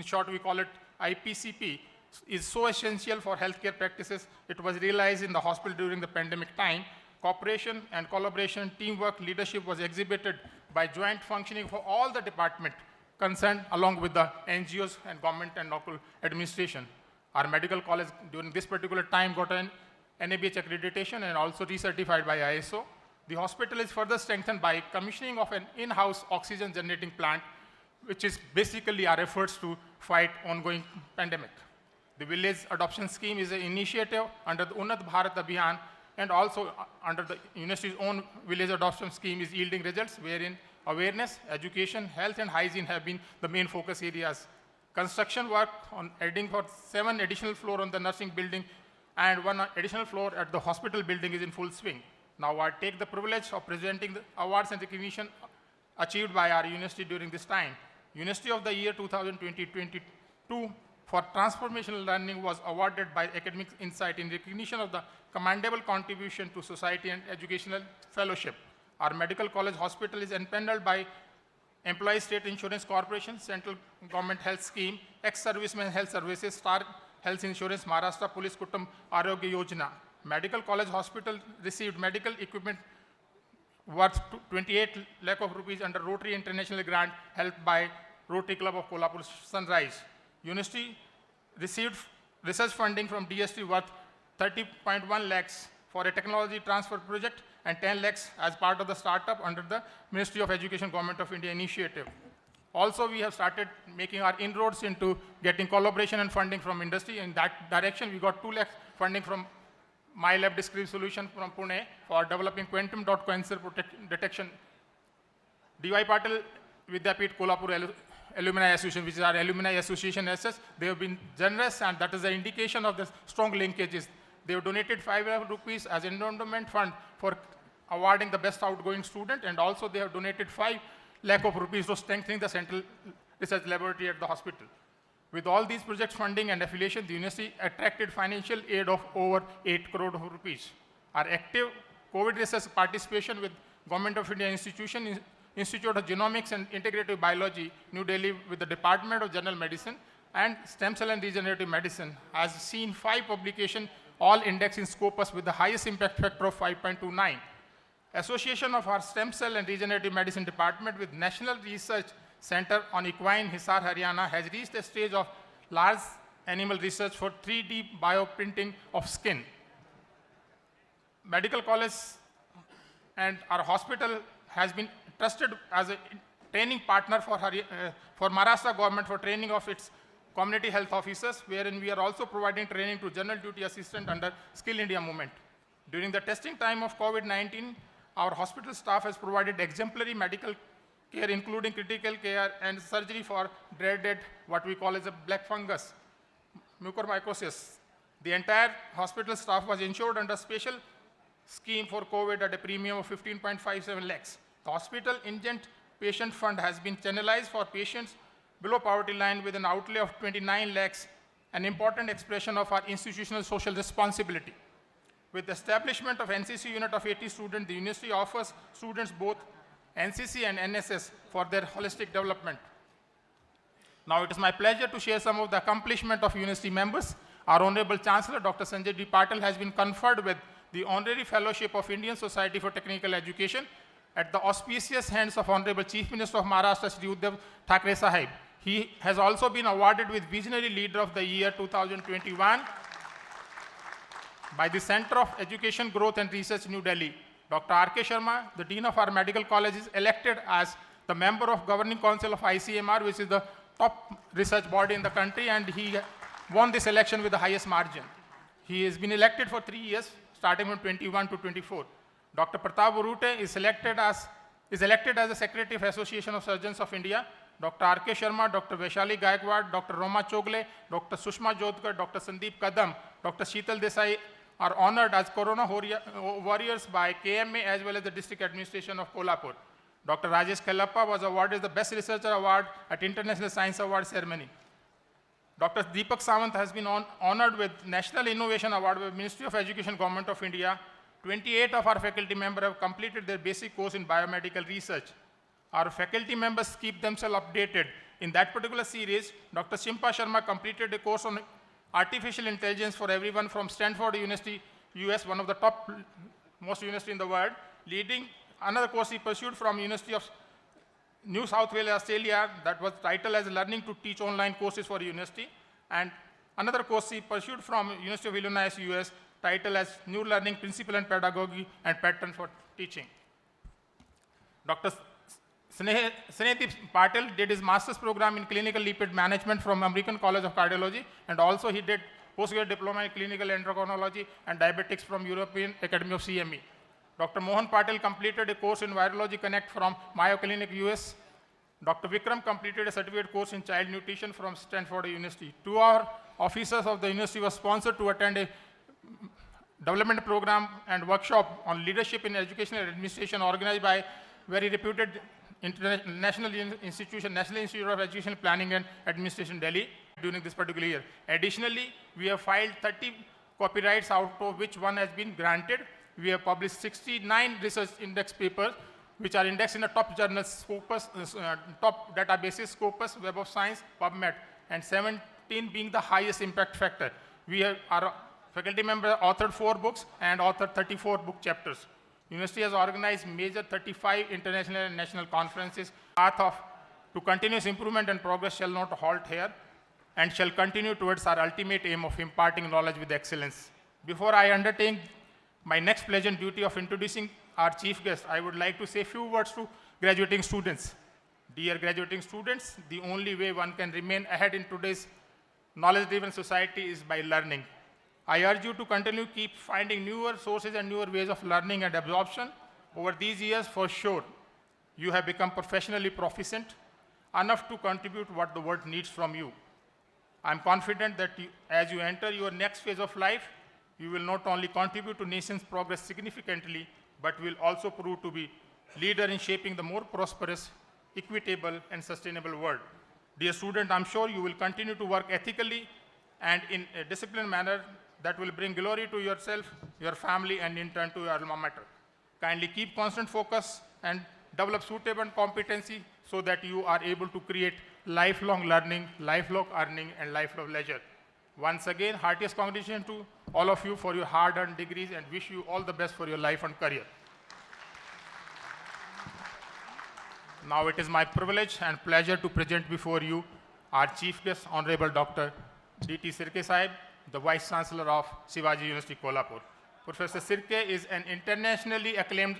short we call it IPCP, is so essential for healthcare practices. It was realized in the hospital during the pandemic time. Cooperation and collaboration, teamwork, leadership was exhibited by joint functioning for all the department concerned along with the NGOs and government and local administration. Our medical college during this particular time got an NABH accreditation and also recertified by ISO. The hospital is further strengthened by commissioning of an in-house oxygen generating plant, which is basically our efforts to fight ongoing pandemic. The village adoption scheme is an initiative under the Unnat Bharat Abhiyan, and also under the university's own village adoption scheme is yielding results, wherein awareness, education, health and hygiene have been the main focus areas. Construction work on adding for 7 additional floors on the nursing building and 1 additional floor at the hospital building is in full swing. Now I take the privilege of presenting the awards and recognition achieved by our university during this time. University of the Year 2020-22 for transformational learning was awarded by Academic Insight in recognition of the commendable contribution to society and educational fellowship. Our medical college hospital is empaneled by Employees State Insurance Corporation, Central Government Health Scheme, Ex-Servicemen Health Services, Star Health Insurance, Maharashtra Police Kutum Arogya Yojana. Medical College Hospital received medical equipment worth 28 lakh of rupees under Rotary International Grant helped by Rotary Club of Kolhapur Sunrise. University received research funding from DST worth 30.1 lakhs for a technology transfer project and 10 lakhs as part of the startup under the Ministry of Education Government of India initiative. Also, we have started making our inroads into getting collaboration and funding from industry. In that direction, we got 2 lakhs funding from My Lab Discrete Solution from Pune for developing quantum dot cancer detection. D.Y.PATIL Vidyapit Kolhapur Alumni Association, which is our alumni association as such, they have been generous, and that is the indication of the strong linkages. They have donated 5 lakh rupees as endowment fund for awarding the best outgoing student, and also they have donated 5 lakh of rupees to strengthening the central research laboratory at the hospital. With all these projects funding and affiliation, the university attracted financial aid of over 8 crore rupees. Our active COVID research participation with Government of India Institute of Genomics and Integrative Biology, New Delhi, with the Department of General Medicine, and Stem Cell and Regenerative Medicine has seen 5 publications, all indexed in Scopus with the highest impact factor of 5.29. Association of our Stem Cell and Regenerative Medicine Department with National Research Center on Equine, Hisar, Haryana has reached a stage of large animal research for 3D bioprinting of skin. Medical college and our hospital has been trusted as a training partner for Maharashtra government for training of its community health officers, wherein we are also providing training to general duty assistant under Skill India movement. During the testing time of COVID-19, our hospital staff has provided exemplary medical care, including critical care and surgery for dreaded, what we call as a black fungus, mucormycosis. The entire hospital staff was insured under special scheme for COVID at a premium of 15.57 lakhs. The hospital Ingent Patient Fund has been channelized for patients below poverty line with an outlay of 29 lakhs, an important expression of our institutional social responsibility. With the establishment of NCC unit of 80 students, the university offers students both NCC and NSS for their holistic development. Now it is my pleasure to share some of the accomplishment of university members. Our Honorable Chancellor, Dr. Sanjay D.Y.PATIL, has been conferred with the Honorary Fellowship of Indian Society for Technical Education at the auspicious hands of Honorable Chief Minister of Maharashtra, Shri Uddhav Thackeray Sahib. He has also been awarded with Visionary Leader of the Year 2021 by the Center of Education Growth and Research, New Delhi. Dr. R.K. Sharma, the Dean of our medical college, is elected as the member of Governing Council of ICMR, which is the top research body in the country, and he won this election with the highest margin. He has been elected for 3 years, starting from 21 to 24. Dr. Pratap Urute is elected as the Secretary of Association of Surgeons of India. Dr. R.K. Sharma, Dr. Vaishali Gaikwad, Dr. Roma Chogle, Dr. Sushma Jodhkar, Dr. Sandeep Kadam, Dr. Sheetal Desai are honored as Corona Warriors by KMA as well as the District Administration of Kolhapur. Dr. Rajesh Kallappa was awarded the Best Researcher Award at International Science Award ceremony. Dr. Deepak Sawant has been honored with National Innovation Award by Ministry of Education, Government of India. 28 of our faculty members have completed their basic course in biomedical research. Our faculty members keep themselves updated. In that particular series, Dr. Shimpa Sharma completed a course on artificial intelligence for everyone from Stanford University, US, one of the top most university in the world, leading another course he pursued from University of New South Wales, Australia, that was titled as Learning to Teach Online Courses for University, and another course he pursued from University of Illinois, US, titled as New Learning Principle and Pedagogy and Pattern for Teaching. Dr. Snehdeep Patil did his master's program in clinical lipid management from American College of Cardiology, and also he did postgraduate diploma in clinical endocrinology and diabetics from European Academy of CME. Dr. Mohan Patil completed a course in Virology Connect from Mayo Clinic, US. Dr. Vikram completed a certificate course in child nutrition from Stanford University. 2 our officers of the university were sponsored to attend a development program and workshop on leadership in education and administration organized by very reputed National Institute of Education Planning and Administration, Delhi, during this particular year. Additionally, we have filed 30 copyrights, out of which one has been granted. We have published 69 research index papers, which are indexed in the top journals, Scopus, top databases, Scopus, Web of Science, PubMed, and 17 being the highest impact factor. We have our faculty member authored 4 books and authored 34 book chapters. University has organized major 35 international and national conferences. Path to continuous improvement and progress shall not halt here and shall continue towards our ultimate aim of imparting knowledge with excellence. Before I undertake my next pleasant duty of introducing our chief guest, I would like to say a few words to graduating students. Dear graduating students, the only way one can remain ahead in today's knowledge-driven society is by learning. I urge you to continue keep finding newer sources and newer ways of learning and absorption. Over these years, for sure, you have become professionally proficient, enough to contribute what the world needs from you. I'm confident that as you enter your next phase of life, you will not only contribute to nation's progress significantly, but will also prove to be leader in shaping the more prosperous, equitable, and sustainable world. Dear student, I'm sure you will continue to work ethically and in a disciplined manner that will bring glory to yourself, your family, and in turn to your alma mater. Kindly keep constant focus and develop suitable competency so that you are able to create lifelong learning, lifelong earning, and lifelong leisure. Once again, heartiest congratulations to all of you for your hard-earned degrees and wish you all the best for your life and career. Now it is my privilege and pleasure to present before you our chief guest, Honorable Dr. D.T. Sirke Sahib, the Vice Chancellor of Shivaji University, Kolhapur. Professor Sirke is an internationally acclaimed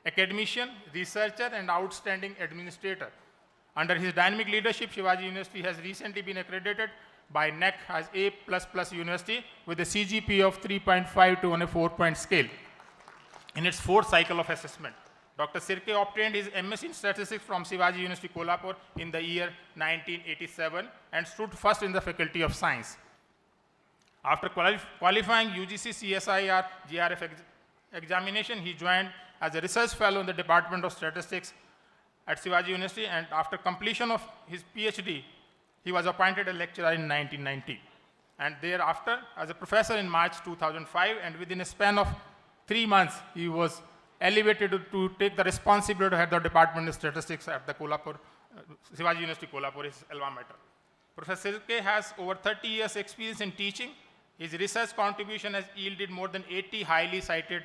academician, researcher, and outstanding administrator. Under his dynamic leadership, Shivaji University has recently been accredited by NEC as A++ university with a CGPA of 3.5 on a 4-point scale in its fourth cycle of assessment. Dr. Sirke obtained his MS in statistics from Shivaji University, Kolhapur in the year 1987 and stood first in the Faculty of Science. After qualifying UGC CSIR GRF examination, he joined as a research fellow in the Department of Statistics at Shivaji University, and after completion of his PhD, he was appointed a lecturer in 1990. And thereafter, as a professor in March 2005, and within a span of 3 months, he was elevated to take the responsibility to head the Department of Statistics at the Kolhapur, Shivaji University, Kolhapur, his alma mater. Professor Sirke has over 30 years experience in teaching. His research contribution has yielded more than 80 highly cited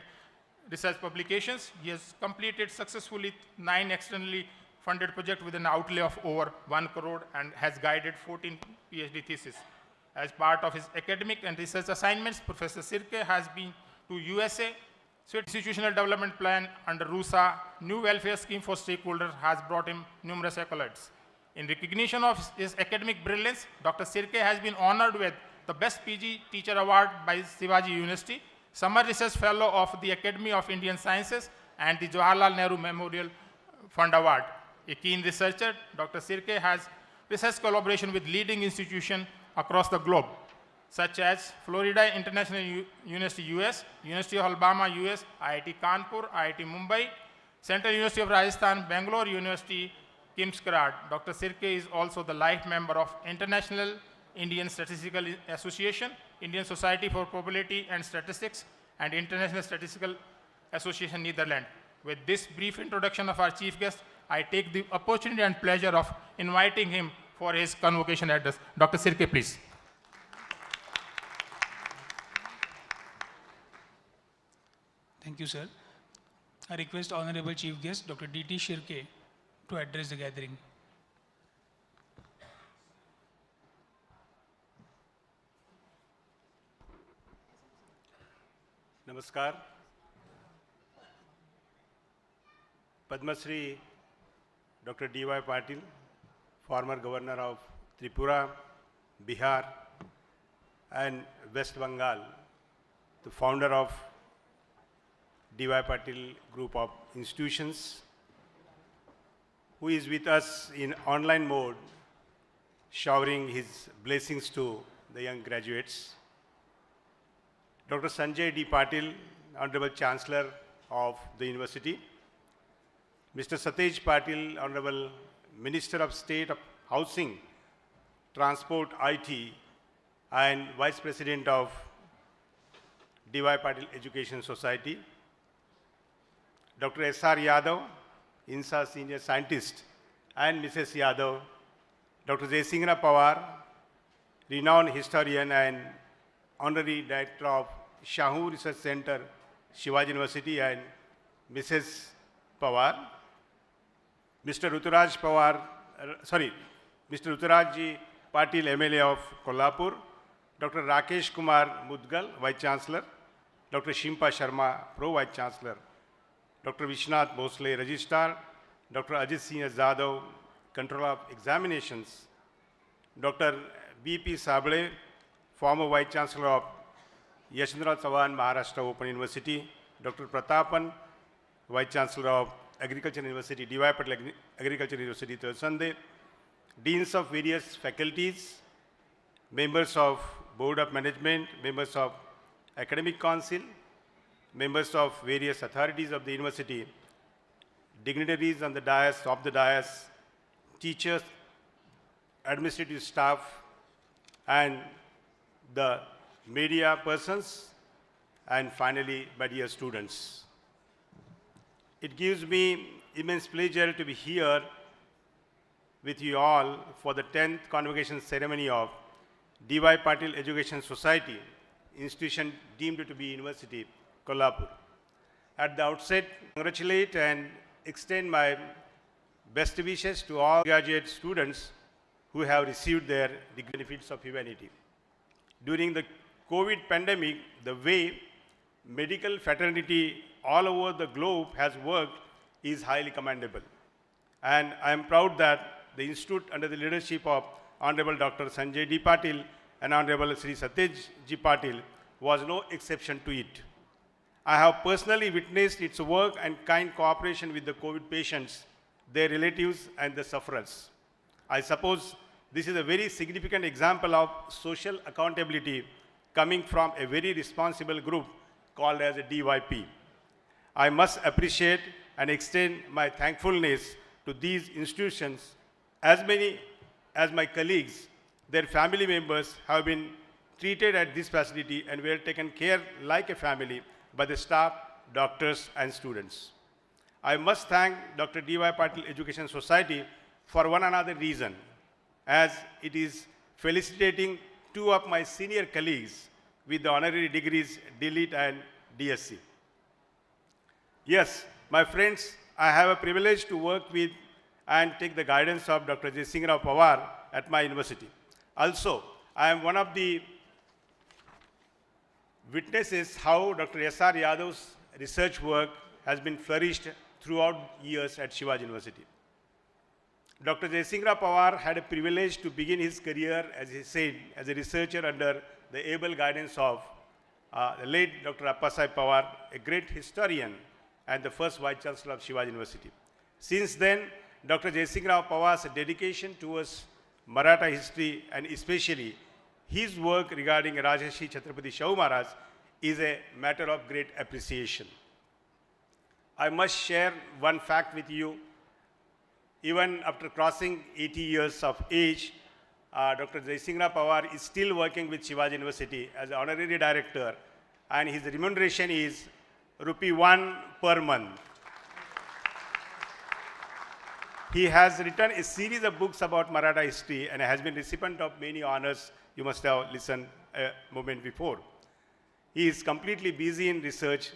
research publications. He has completed successfully 9 externally funded projects with an outlay of over 1 crore and has guided 14 PhD theses. As part of his academic and research assignments, Professor Sirke has been to USA. Swift Institutional Development Plan under RUSA, new welfare scheme for stakeholders, has brought him numerous accolades. In recognition of his academic brilliance, Dr. Sirke has been honored with the Best PG Teacher Award by Shivaji University, Summer Research Fellow of the Academy of Indian Sciences, and the Jawaharlal Nehru Memorial Fund Award. A keen researcher, Dr. Sirke has research collaboration with leading institutions across the globe, such as Florida International University, US, University of Alabama, US, IIT Kanpur, IIT Mumbai, Central University of Rajasthan, Bangalore University, Kim's Grad. Dr. Sirke is also the life member of International Indian Statistical Association, Indian Society for Probability and Statistics, and International Statistical Association, Netherlands. With this brief introduction of our chief guest, I take the opportunity and pleasure of inviting him for his convocation address. Dr. Sirke, please. Thank you, sir. I request Honorable Chief Guest, Dr. D.T. Sirke, to address the gathering. Namaskar. Padma Shri Dr. D.Y.PATIL, former Governor of Tripura, Bihar, and West Bengal, the founder of D.Y.PATIL Group of Institutions, who is with us in online mode, showering his blessings to the young graduates. Dr. Sanjay D. Patil, Honorable Chancellor of the University. Mr. Satej Patil, Honorable Minister of State of Housing, Transport, IT, and Vice President of D.Y.PATIL Education Society. Dr. S.R. Yadav, INSA Senior Scientist, and Mrs. Yadav, Dr. Jaisinghra Pawar, renowned historian and Honorary Director of Shahu Research Center, Shivaji University, and Mrs. Pawar, Mr. Ruturaj Pawar, Mr. Ruturaj Patil, MLA of Kolhapur, Dr. Rakesh Kumar Mudgal, Vice Chancellor, Dr. Shimpa Sharma, Pro Vice Chancellor, Dr. Vishnath Bhosle, Registrar, Dr. Ajit Singh Zadav, Controller of Examinations, Dr. B.P. Sable, former Vice Chancellor of Yashandra Chavan, Maharashtra Open University, Dr. Pratapan, Vice Chancellor of Agriculture University, D.Y.PATIL Agriculture University, Thursday, Deans of various faculties, members of Board of Management, members of Academic Council, members of various authorities of the university, dignitaries on the dais, teachers, administrative staff, and the media persons, and finally, my dear students. It gives me immense pleasure to be here with you all for the 10th convocation ceremony of D.Y.PATIL Education Society, institution deemed to be University, Kolhapur. At the outset, congratulate and extend my best wishes to all graduate students who have received their degree benefits of humanity. During the COVID pandemic, the way medical fraternity all over the globe has worked is highly commendable. And I am proud that the Institute under the leadership of Honorable Dr. Sanjay D.Y.PATIL and Honorable Sri Satyaj G. Patil was no exception to it. I have personally witnessed its work and kind cooperation with the COVID patients, their relatives and the sufferers. I suppose this is a very significant example of social accountability coming from a very responsible group called as a DYP. I must appreciate and extend my thankfulness to these institutions. As many as my colleagues, their family members have been treated at this facility and were taken care like a family by the staff, doctors and students. I must thank Dr. D.Y.PATIL Education Society for one another reason, as it is felicitating two of my senior colleagues with the honorary degrees D.Lit and DSc. Yes, my friends, I have a privilege to work with and take the guidance of Dr. Jaisinghra Pawar at my university. Also, I am one of the witnesses how Dr. S.R. Yadav's research work has been flourished throughout years at Shivaji University. Dr. Jaisinghra Pawar had a privilege to begin his career, as he said, as a researcher under the able guidance of the late Dr. Appasaheb Pawar, a great historian and the first Vice Chancellor of Shivaji University. Since then, Dr. Jaisinghra Pawar's dedication towards Maratha history and especially his work regarding Rajarshi Chhatrapati Shahu Maharaj is a matter of great appreciation. I must share one fact with you. Even after crossing 80 years of age, Dr. Jaisinghra Pawar is still working with Shivaji University as an honorary director, and his remuneration is ₹1 per month. He has written a series of books about Maratha history and has been recipient of many honors. You must have listened a moment before. He is completely busy in research.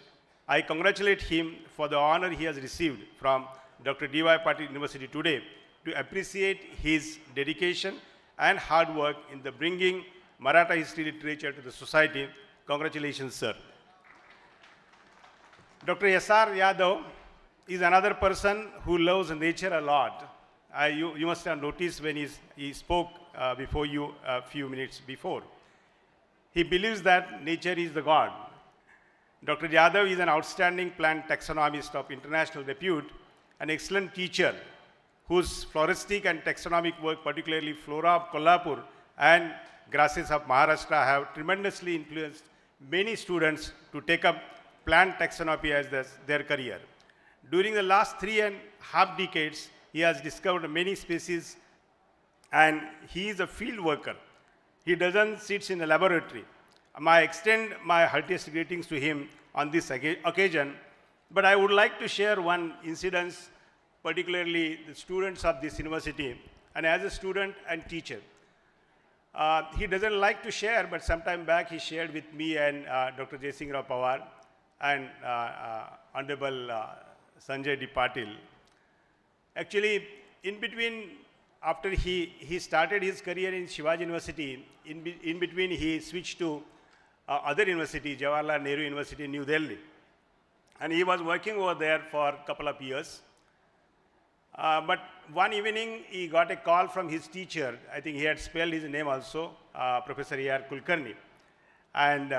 I congratulate him for the honor he has received from Dr. D.Y.PATIL University today to appreciate his dedication and hard work in the bringing Maratha history literature to the society. Congratulations, sir. Dr. S.R. Yadav is another person who loves nature a lot. You must have noticed when he spoke before you a few minutes before. He believes that nature is the God. Dr. Yadav is an outstanding plant taxonomist of international repute, an excellent teacher whose floristic and taxonomic work, particularly flora of Kolhapur and grasses of Maharashtra, have tremendously influenced many students to take up plant taxonomy as their career. During the last 3.5 decades, he has discovered many species and he is a field worker. He doesn't sit in a laboratory. I extend my heartiest greetings to him on this occasion, but I would like to share one incident, particularly the students of this university, and as a student and teacher. He doesn't like to share, but sometime back he shared with me and Dr. Jaisinghra Pawar and Honorable Sanjay D.Y.PATIL. Actually, in between, after he started his career in Shivaji University, in between he switched to other university, Jawaharlal Nehru University, New Delhi. And he was working over there for a couple of years. But one evening, he got a call from his teacher. I think he had spelled his name also, Professor A.R. Kulkarni. And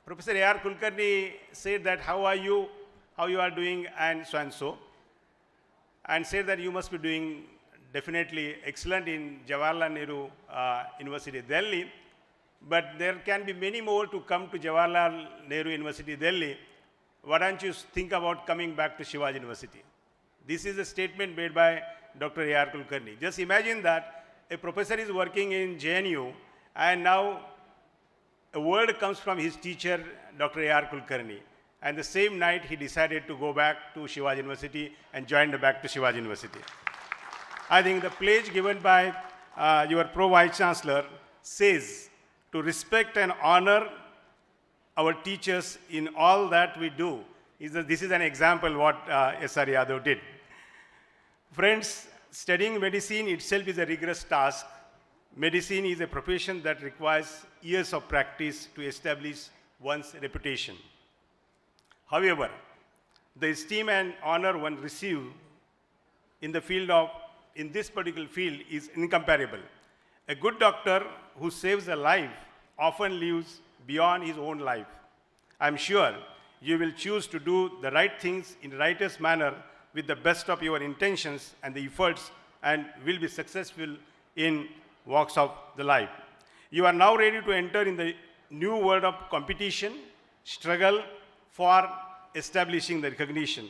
Professor A.R. Kulkarni said that, how are you doing, and so. And said that you must be doing definitely excellent in Jawaharlal Nehru University, Delhi. But there can be many more to come to Jawaharlal Nehru University, Delhi. Why don't you think about coming back to Shivaji University? This is a statement made by Dr. A.R. Kulkarni. Just imagine that a professor is working in JNU and now a word comes from his teacher, Dr. A.R. Kulkarni. And the same night, he decided to go back to Shivaji University and joined back to Shivaji University. I think the pledge given by your Pro-Vice Chancellor says to respect and honor our teachers in all that we do. This is an example what S.R. Yadav did. Friends, studying medicine itself is a rigorous task. Medicine is a profession that requires years of practice to establish one's reputation. However, the esteem and honor one receives in this particular field is incomparable. A good doctor who saves a life often lives beyond his own life. I'm sure you will choose to do the right things in the righteous manner with the best of your intentions and the efforts, and will be successful in walks of the life. You are now ready to enter in the new world of competition, struggle for establishing the recognition.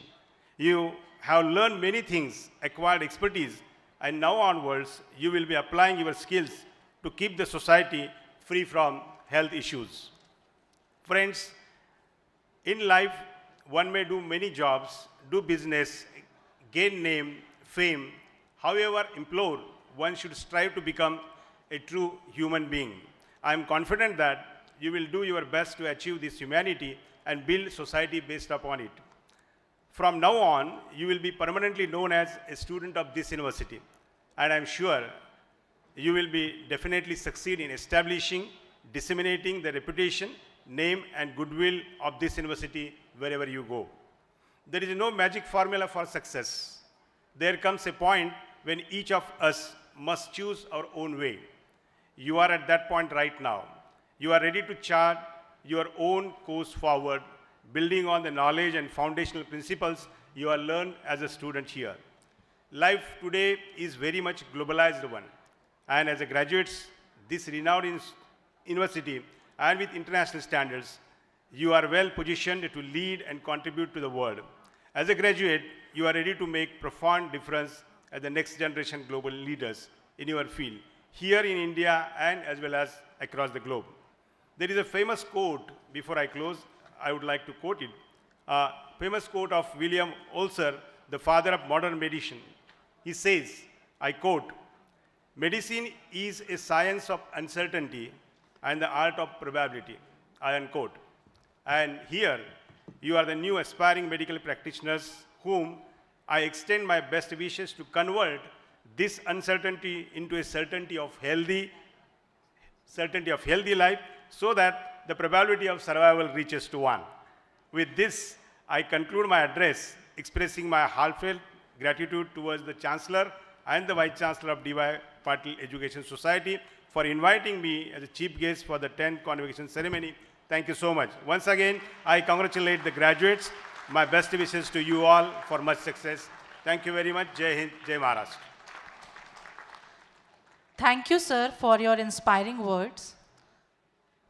You have learned many things, acquired expertise, and now onwards, you will be applying your skills to keep the society free from health issues. Friends, in life, one may do many jobs, do business, gain name, fame. However implored, one should strive to become a true human being. I am confident that you will do your best to achieve this humanity and build society based upon it. From now on, you will be permanently known as a student of this university. And I'm sure you will be definitely succeed in establishing, disseminating the reputation, name, and goodwill of this university wherever you go. There is no magic formula for success. There comes a point when each of us must choose our own way. You are at that point right now. You are ready to chart your own course forward, building on the knowledge and foundational principles you have learned as a student here. Life today is very much globalized one. And as a graduates, this renowned university and with international standards, you are well positioned to lead and contribute to the world. As a graduate, you are ready to make profound difference as the next generation global leaders in your field, here in India and as well as across the globe. There is a famous quote, before I close, I would like to quote it. A famous quote of William Olser, the father of modern medicine. He says, I quote, "Medicine is a science of uncertainty and the art of probability," I unquote. And here, you are the new aspiring medical practitioners whom I extend my best wishes to convert this uncertainty into a certainty of healthy life, so that the probability of survival reaches to 1. With this, I conclude my address expressing my heartfelt gratitude towards the Chancellor and the Vice Chancellor of D.Y.PATIL Education Society for inviting me as a chief guest for the 10th convocation ceremony. Thank you so much. Once again, I congratulate the graduates. My best wishes to you all for much success. Thank you very much. Jai Hind, Jai Maharashtra. Thank you, sir, for your inspiring words.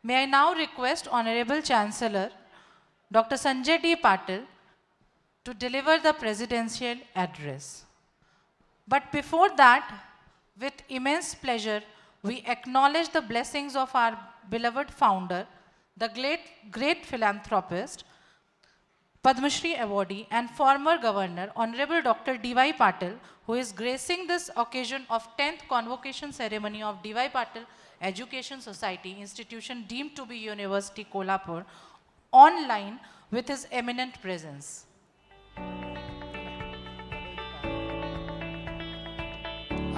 May I now request Honorable Chancellor, Dr. Sanjay D. Patil, to deliver the presidential address. But before that, with immense pleasure, we acknowledge the blessings of our beloved founder, the great philanthropist, Padma Shri awardee and former governor, Honorable Dr. D.Y.PATIL, who is gracing this occasion of 10th convocation ceremony of D.Y.PATIL Education Society, institution deemed to be University Kolhapur, online with his eminent presence.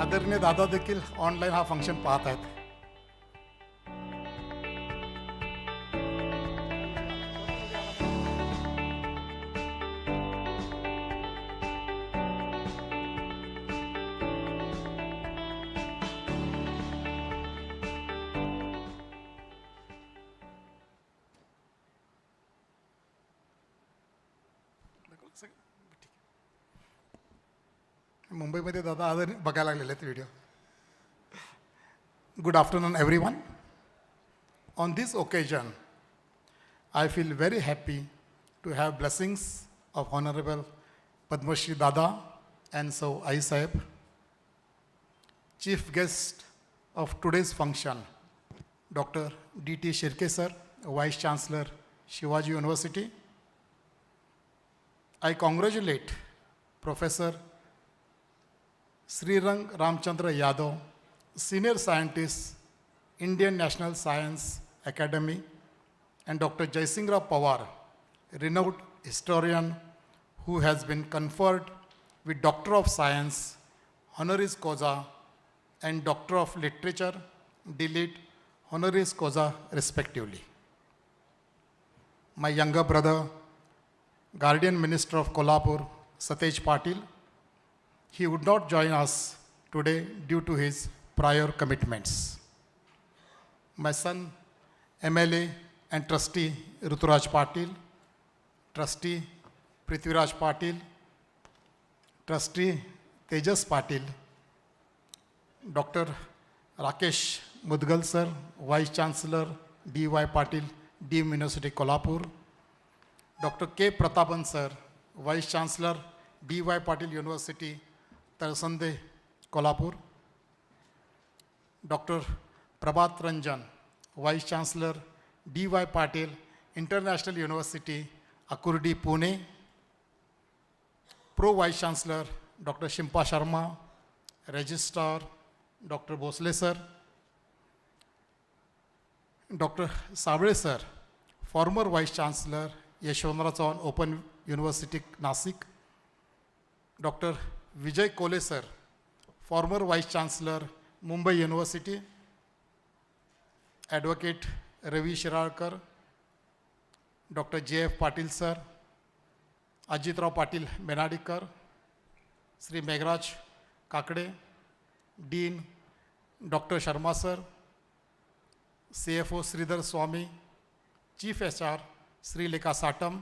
आदरणीय दादा देखील online हा function पाहत आहेत. मुंबईमध्ये दादा आज बघायला लागलेले आहेत video. Good afternoon, everyone. On this occasion, I feel very happy to have blessings of Honorable Padma Shri Dada and so Ai Sahib. Chief guest of today's function, Dr. D.T. Shirke sir, Vice Chancellor, Shivaji University. I congratulate Professor Srirang Ramchandra Yadav, Senior Scientist, Indian National Science Academy, and Dr. Jaisingra Pawar, renowned historian who has been conferred with Doctor of Science, honoris causa, and Doctor of Literature, D.Litt. honoris causa, respectively. My younger brother, Guardian Minister of Kolhapur, Satej Patil, he would not join us today due to his prior commitments. My son, MLA and Trustee Ruturaj Patil, Trustee Prithviraj Patil, Trustee Tejas Patil, Dr. Rakesh Mudgal sir, Vice Chancellor D.Y.PATIL, Dean University Kolhapur, Dr. K. Pratapan sir, Vice Chancellor D.Y.PATIL University, Tarsande, Kolhapur, Dr. Prabhat Ranjan, Vice Chancellor D.Y.PATIL International University, Akurdi, Pune, Pro Vice Chancellor Dr. Shimpa Sharma, Registrar Dr. Bosle sir, Dr. Sabre sir, former Vice Chancellor Yashwantara Chavan Open University, Nasik, Dr. Vijay Kole sir, former Vice Chancellor Mumbai University, Advocate Ravi Shirarkar, Dr. J.F. Patil sir, Ajit Rao Patil Menadikar, Sri Meghraj Kakade, Dean Dr. Sharma sir, CFO Sridhar Swami, Chief HR Sri Lekha Satam,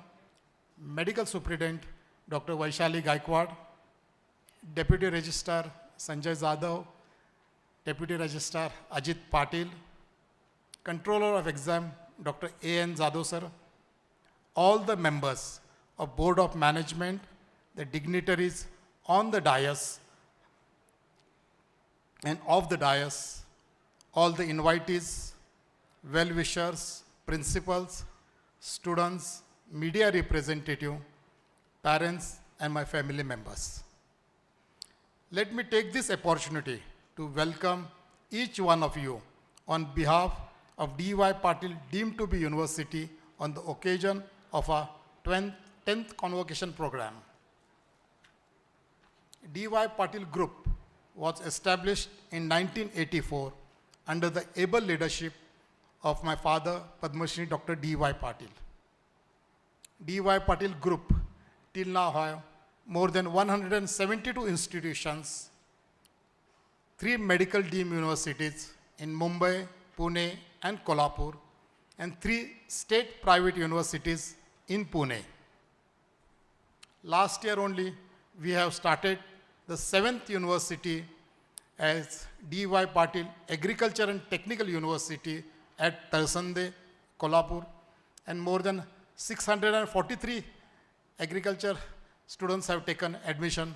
Medical Superintendent Dr. Vaishali Gaikwad, Deputy Registrar Sanjay Zadav, Deputy Registrar Ajit Patil, Controller of Exam Dr. A.N. Zadav sir, all the members of Board of Management, the dignitaries on the dais and off the dais, all the invitees, well-wishers, principals, students, media representative, parents, and my family members. Let me take this opportunity to welcome each one of you on behalf of D.Y.PATIL deemed to be university on the occasion of our 10th convocation program. D.Y.PATIL Group was established in 1984 under the able leadership of my father, Padma Shri Dr. D.Y.PATIL. D.Y.PATIL Group till now have more than 172 institutions, 3 medical deemed universities in Mumbai, Pune, and Kolhapur, and 3 state private universities in Pune. Last year only, we have started the 7th university as D.Y.PATIL Agriculture and Technical University at Tarsande, Kolhapur, and more than 643 agriculture students have taken admission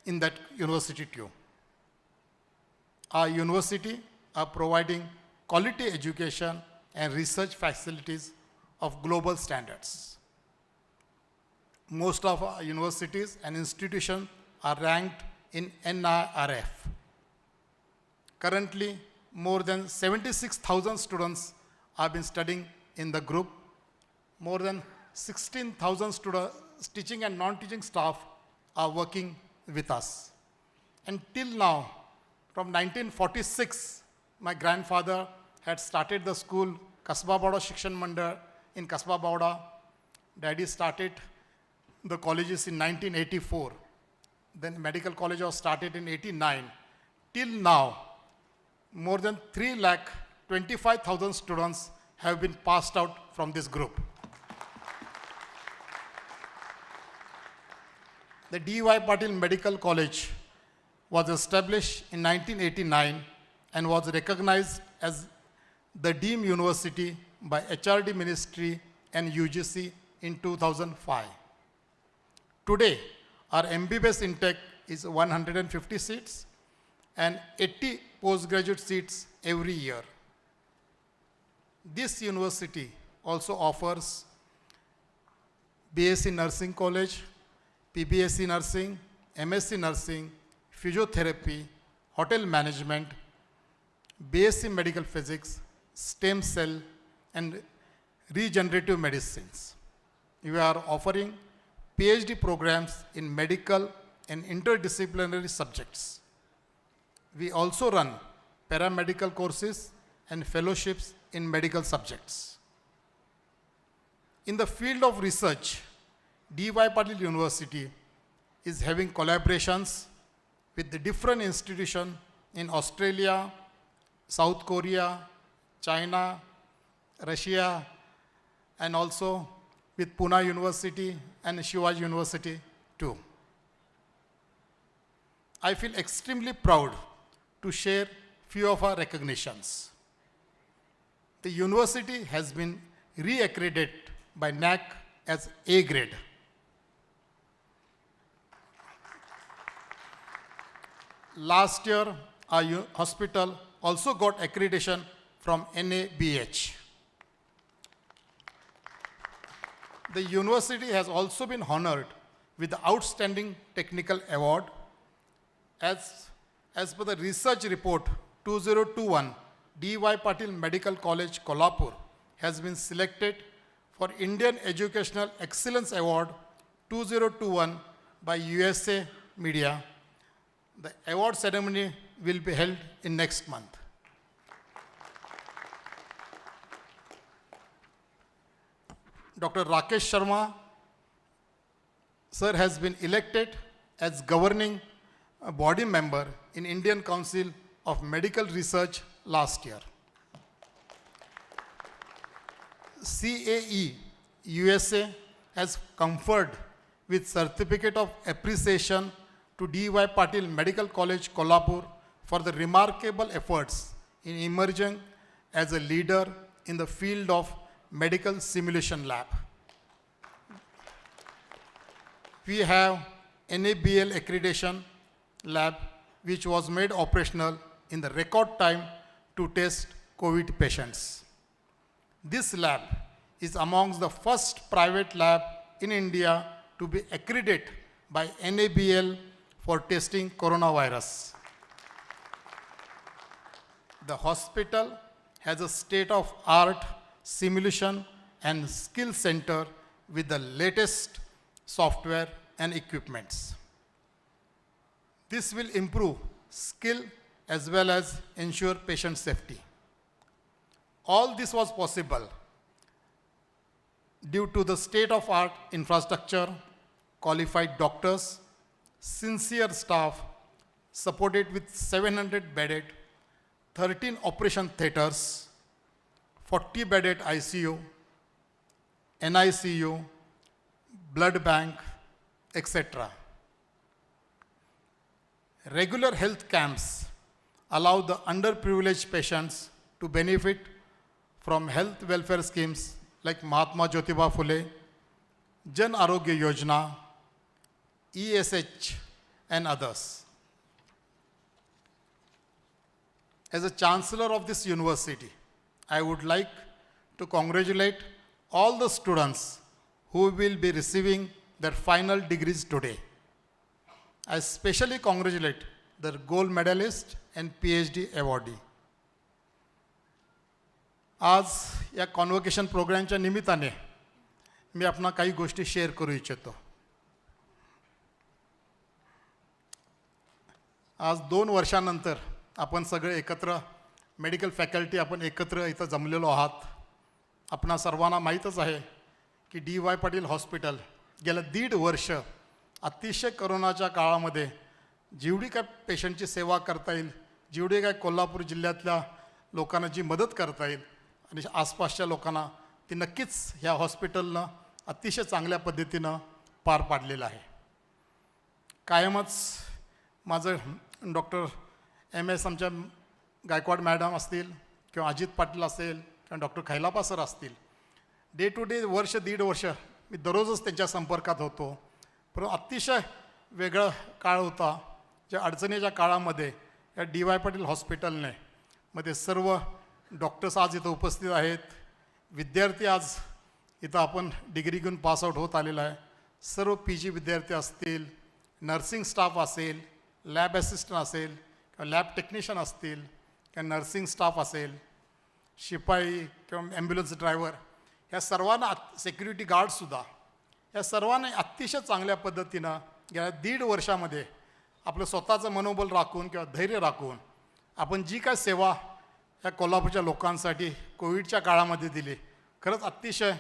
in that university too. Our university are providing quality education and research facilities of global standards. Most of our universities and institutions are ranked in NIRF. Currently, more than 76,000 students have been studying in the group. More than 16,000 teaching and non-teaching staff are working with us. And till now, from 1946, my grandfather had started the school, Kasba Bauda Shikshan Mandal in Kasba Bauda. Daddy started the colleges in 1984. Then medical college was started in 89. Till now, more than 3,25,000 students have been passed out from this group. The D.Y.PATIL Medical College was established in 1989 and was recognized as the deemed university by HRD Ministry and UGC in 2005. Today, our MBBS intake is 150 seats and 80 postgraduate seats every year. This university also offers BSc Nursing College, PBSc Nursing, MSc Nursing, Physiotherapy, Hotel Management, BSc Medical Physics, Stem Cell, and Regenerative Medicines. We are offering PhD programs in medical and interdisciplinary subjects. We also run paramedical courses and fellowships in medical subjects. In the field of research, D.Y.PATIL University is having collaborations with the different institutions in Australia, South Korea, China, Russia, and also with Pune University and Shivaji University too. I feel extremely proud to share few of our recognitions. The university has been re-accredited by NAC as A grade. Last year, our hospital also got accreditation from NABH. The university has also been honored with the Outstanding Technical Award. As per the research report 2021, D.Y.PATIL Medical College, Kolhapur has been selected for Indian Educational Excellence Award 2021 by USA Media. The award ceremony will be held in next month. Dr. Rakesh Sharma, sir, has been elected as governing body member in Indian Council of Medical Research last year. CAE USA has conferred with Certificate of Appreciation to D.Y.PATIL Medical College, Kolhapur for the remarkable efforts in emerging as a leader in the field of medical simulation lab. We have NABL accreditation lab which was made operational in the record time to test COVID patients. This lab is amongst the first private lab in India to be accredited by NABL for testing coronavirus. The hospital has a state-of-art simulation and skill center with the latest software and equipments. This will improve skill as well as ensure patient safety. All this was possible due to the state-of-art infrastructure, qualified doctors, sincere staff, supported with 700 bedded, 13 operation theaters, 40 bedded ICU, NICU, blood bank, etc. Regular health camps allow the underprivileged patients to benefit from health welfare schemes like Mahatma Jyotiba Phule, Jan Arogya Yojana, ESH, and others. As a chancellor of this university, I would like to congratulate all the students who will be receiving their final degrees today. I especially congratulate the gold medalist and PhD awardee. आज या convocation प्रोग्रामच्या निमित्ताने मी आपणा काही गोष्टी share करू इच्छितो. आज 2 वर्षानंतर आपण सगळे एकत्र मेडिकल फॅकल्टी आपण एकत्र इथं जमलेलो आहात. आपणा सर्वांना माहीतच आहे की D.Y.PATIL हॉस्पिटल गेल्या 1.5 वर्ष अतिशय कोरोनाच्या काळामध्ये जेवढी काय पेशंटची सेवा करता येईल, जेवढी काय कोल्हापूर जिल्ह्यातल्या लोकांना जी मदत करता येईल आणि आसपासच्या लोकांना ती नक्कीच ह्या हॉस्पिटलनं अतिशय चांगल्या पद्धतीनं पार पाडलेलं आहे. कायमच माझं डॉक्टर MS आमच्या गायकवाड मॅडम असतील किंवा अजित पाटील असेल किंवा डॉक्टर खैलापा सर असतील, डे टू डे वर्ष 1.5 वर्ष मी दररोजच त्यांच्या संपर्कात होतो. परंतु अतिशय वेगळा काळ होता ज्या अडचणीच्या काळामध्ये या D.Y.PATIL हॉस्पिटलने मध्ये सर्व डॉक्टर्स आज इथं उपस्थित आहेत, विद्यार्थी आज इथं आपण डिग्री घेऊन पासआउट होत आलेला आहे. सर्व PG विद्यार्थी असतील, नर्सिंग स्टाफ असेल, लॅब असिस्टंट असेल किंवा लॅब टेक्निशियन असतील किंवा नर्सिंग स्टाफ असेल, शिपाई किंवा ॲम्ब्युलन्स ड्रायव्हर, ह्या सर्वांना सिक्युरिटी गार्डसुद्धा, या सर्वांनी अतिशय चांगल्या पद्धतीनं गेल्या 1.5 वर्षामध्ये आपलं स्वतःचं मनोबल राखून किंवा धैर्य राखून आपण जी काय सेवा या कोल्हापूरच्या लोकांसाठी कोविडच्या काळामध्ये दिली, खरंच अतिशय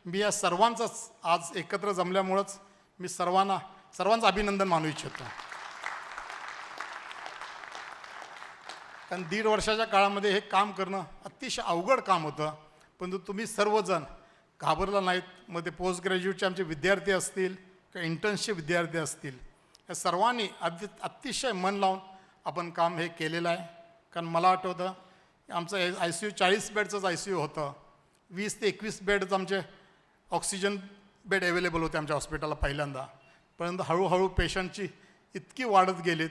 मी या सर्वांचंच आज एकत्र जमल्यामुळंच मी सर्वांचं अभिनंदन मानू इच्छितो. कारण 1.5 वर्षाच्या काळामध्ये हे काम करणं अतिशय अवघड काम होतं, परंतु तुम्ही सर्वजण घाबरला नाहीत. मग ते पोस्ट ग्रॅज्युएटचे आमचे विद्यार्थी असतील किंवा इंटर्नशिप विद्यार्थी असतील, या सर्वांनी अतिशय मन लावून आपण काम हे केलेलं आहे. कारण मला आठवतं आमचं ICU 40 बेडचंच ICU होतं, 20 ते 21 बेड्स आमचे ऑक्सिजन बेड अवेलेबल होते आमच्या हॉस्पिटलला पहिल्यांदा. परंतु हळूहळू पेशंटची इतकी वाढत गेलीत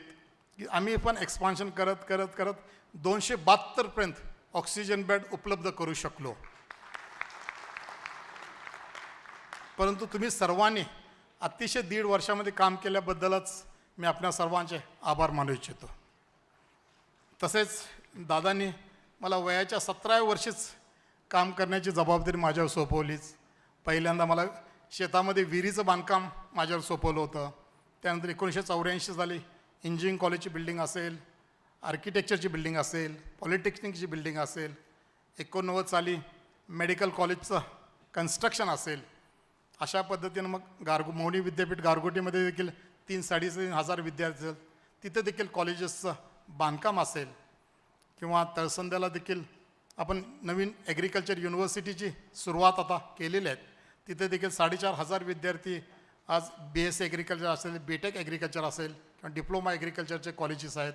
की आम्ही पण एक्सपान्शन करत करत करत 272पर्यंत ऑक्सिजन बेड उपलब्ध करू शकलो. परंतु तुम्ही सर्वांनी अतिशय 1.5 वर्षामध्ये काम केल्याबद्दलच मी आपल्या सर्वांचे आभार मानू इच्छितो. तसेच दादांनी मला वयाच्या 17व्या वर्षीच काम करण्याची जबाबदारी माझ्यावर सोपवलीच. पहिल्यांदा मला शेतामध्ये विहिरीचं बांधकाम माझ्यावर सोपवलं होतं. त्यानंतर 1984 साली इंजिनिअरिंग कॉलेजची बिल्डिंग असेल, आर्किटेक्चरची बिल्डिंग असेल, पॉलिटेक्निकची बिल्डिंग असेल, 89 साली मेडिकल कॉलेजचं कन्स्ट्रक्शन असेल. अशा पद्धतीनं मग मौनी विद्यापीठ गारगोटीमध्ये देखील 3-3.5 हजार विद्यार्थी आहेत, तिथे देखील कॉलेजेसचं बांधकाम असेल, किंवा तळसंद्याला देखील आपण नवीन ॲग्रिकल्चर युनिव्हर्सिटीची सुरुवात आता केलेली आहे. तिथे देखील 4,500 विद्यार्थी आज BSc ॲग्रिकल्चर असेल, BTech ॲग्रिकल्चर असेल किंवा डिप्लोमा ॲग्रिकल्चरचे कॉलेजेस आहेत.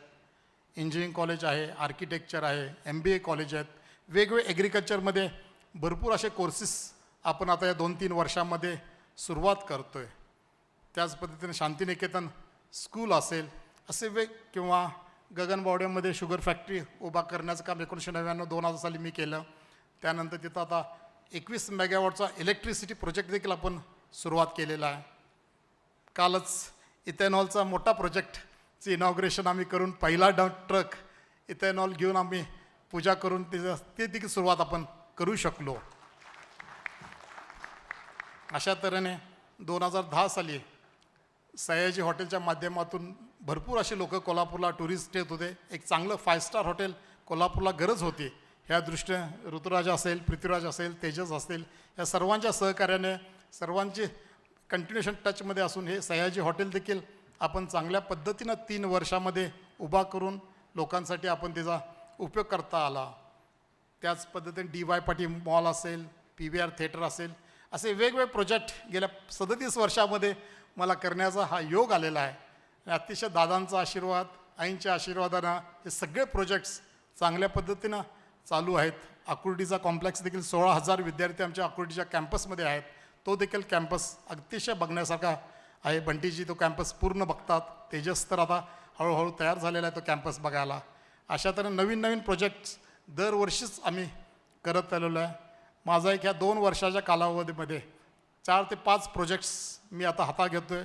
इंजिनिअरिंग कॉलेज आहे, आर्किटेक्चर आहे, MBA कॉलेज आहेत. वेगवेगळे ॲग्रिकल्चरमध्ये भरपूर असे कोर्सेस आपण आता या 2-3 वर्षामध्ये सुरुवात करतो आहे. त्याच पद्धतीने शांतिनिकेतन स्कूल असेल, असे किंवा गगनबावड्यामध्ये शुगर फॅक्टरी उभा करण्याचं काम 1999-2000 साली मी केलं. त्यानंतर तिथं आता 21 मेगावॉटचा इलेक्ट्रिसिटी प्रोजेक्ट देखील आपण सुरुवात केलेला आहे. कालच इथेनॉलचा मोठा प्रोजेक्टचं इनॉग्रेशन आम्ही करून पहिला ट्रक इथेनॉल घेऊन आम्ही पूजा करून ते देखील सुरुवात आपण करू शकलो. अशा तऱ्हेने 2010 साली सयाजी हॉटेलच्या माध्यमातून भरपूर असे लोक कोल्हापूरला टुरिस्ट येत होते. एक चांगलं 5 स्टार हॉटेल कोल्हापूरला गरज होती. ह्या दृष्टीने ऋतुराज असेल, पृथ्वीराज असेल, तेजस असेल, या सर्वांच्या सहकार्याने सर्वांची कंटिन्युएशन टचमध्ये असून हे सयाजी हॉटेल देखील आपण चांगल्या पद्धतीनं 3 वर्षामध्ये उभा करून लोकांसाठी आपण त्याचा उपयोग करता आला. त्याच पद्धतीने D.Y. पाटील मॉल असेल, PVR थिएटर असेल, असे वेगवेगळे प्रोजेक्ट गेल्या 37 वर्षामध्ये मला करण्याचा हा योग आलेला आहे. अतिशय दादांचा आशीर्वाद, आईंच्या आशीर्वादानं हे सगळे प्रोजेक्ट्स चांगल्या पद्धतीनं चालू आहेत. आकुर्डीचा कॉम्प्लेक्स देखील 16,000 विद्यार्थी आमच्या आकुर्डीच्या कॅम्पसमध्ये आहेत. तो देखील कॅम्पस अतिशय बघण्यासारखा आहे. बंटीजी तो कॅम्पस पूर्ण बघतात. तेजस तर आता हळूहळू तयार झालेला आहे तो कॅम्पस बघायला. अशा तऱ्हेने नवीन नवीन प्रोजेक्ट्स दरवर्षीच आम्ही करत आलेलो आहे. माझा एक ह्या 2 वर्षाच्या कालावधीमध्ये 4 ते 5 प्रोजेक्ट्स मी आता हातात घेतो आहे.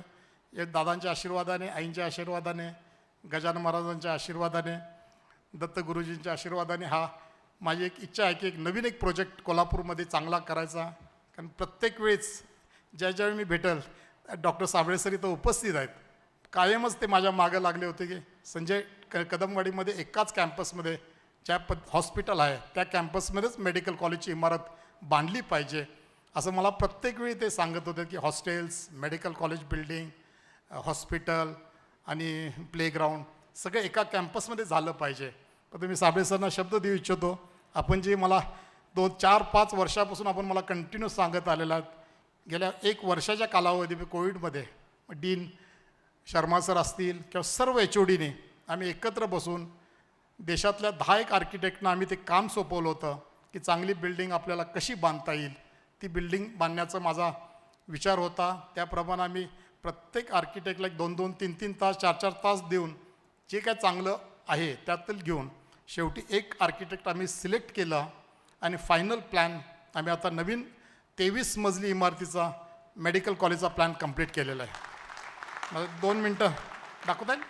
एक दादांच्या आशीर्वादाने, आईंच्या आशीर्वादाने, गजानन महाराजांच्या आशीर्वादाने, दत्तगुरुजींच्या आशीर्वादाने हा माझी एक इच्छा आहे की एक नवीन प्रोजेक्ट कोल्हापूरमध्ये चांगला करायचा. कारण प्रत्येक वेळेस ज्यावेळी मी भेटेल डॉक्टर साबळे सर इथं उपस्थित आहेत. कायमच ते माझ्या मागं लागले होते की संजय कदमवाडीमध्ये एकाच कॅम्पसमध्ये ज्या हॉस्पिटल आहे त्या कॅम्पसमध्येच मेडिकल कॉलेजची इमारत बांधली पाहिजे असं मला प्रत्येक वेळी ते सांगत होते की hostels, medical college building, hospital आणि प्लेग्राऊंड सगळं एका कॅम्पसमध्ये झालं पाहिजे. तर मी साबळे सरना शब्द देऊ इच्छितो, आपण जे मला 4-5 वर्षापासून आपण मला कंटिन्यू सांगत आलेला आहात. गेल्या 1 वर्षाच्या कालावधीमध्ये कोविडमध्ये डीन शर्मा सर असतील किंवा सर्व HODने आम्ही एकत्र बसून देशातल्या 10 आर्किटेक्टना आम्ही ते काम सोपवलं होतं की चांगली बिल्डिंग आपल्याला कशी बांधता येईल. ती बिल्डिंग बांधण्याचा माझा विचार होता. त्याप्रमाणे आम्ही प्रत्येक आर्किटेक्टला 2-2, 3-3 तास, 4-4 तास देऊन जे काय चांगलं आहे त्यातील घेऊन शेवटी एक आर्किटेक्ट आम्ही सिलेक्ट केला आणि फायनल प्लॅन आम्ही आता नवीन 23 मजली इमारतीचा मेडिकल कॉलेजचा प्लॅन कंप्लीट केलेला आहे. मला 2 मिनटं दाखवता येईल?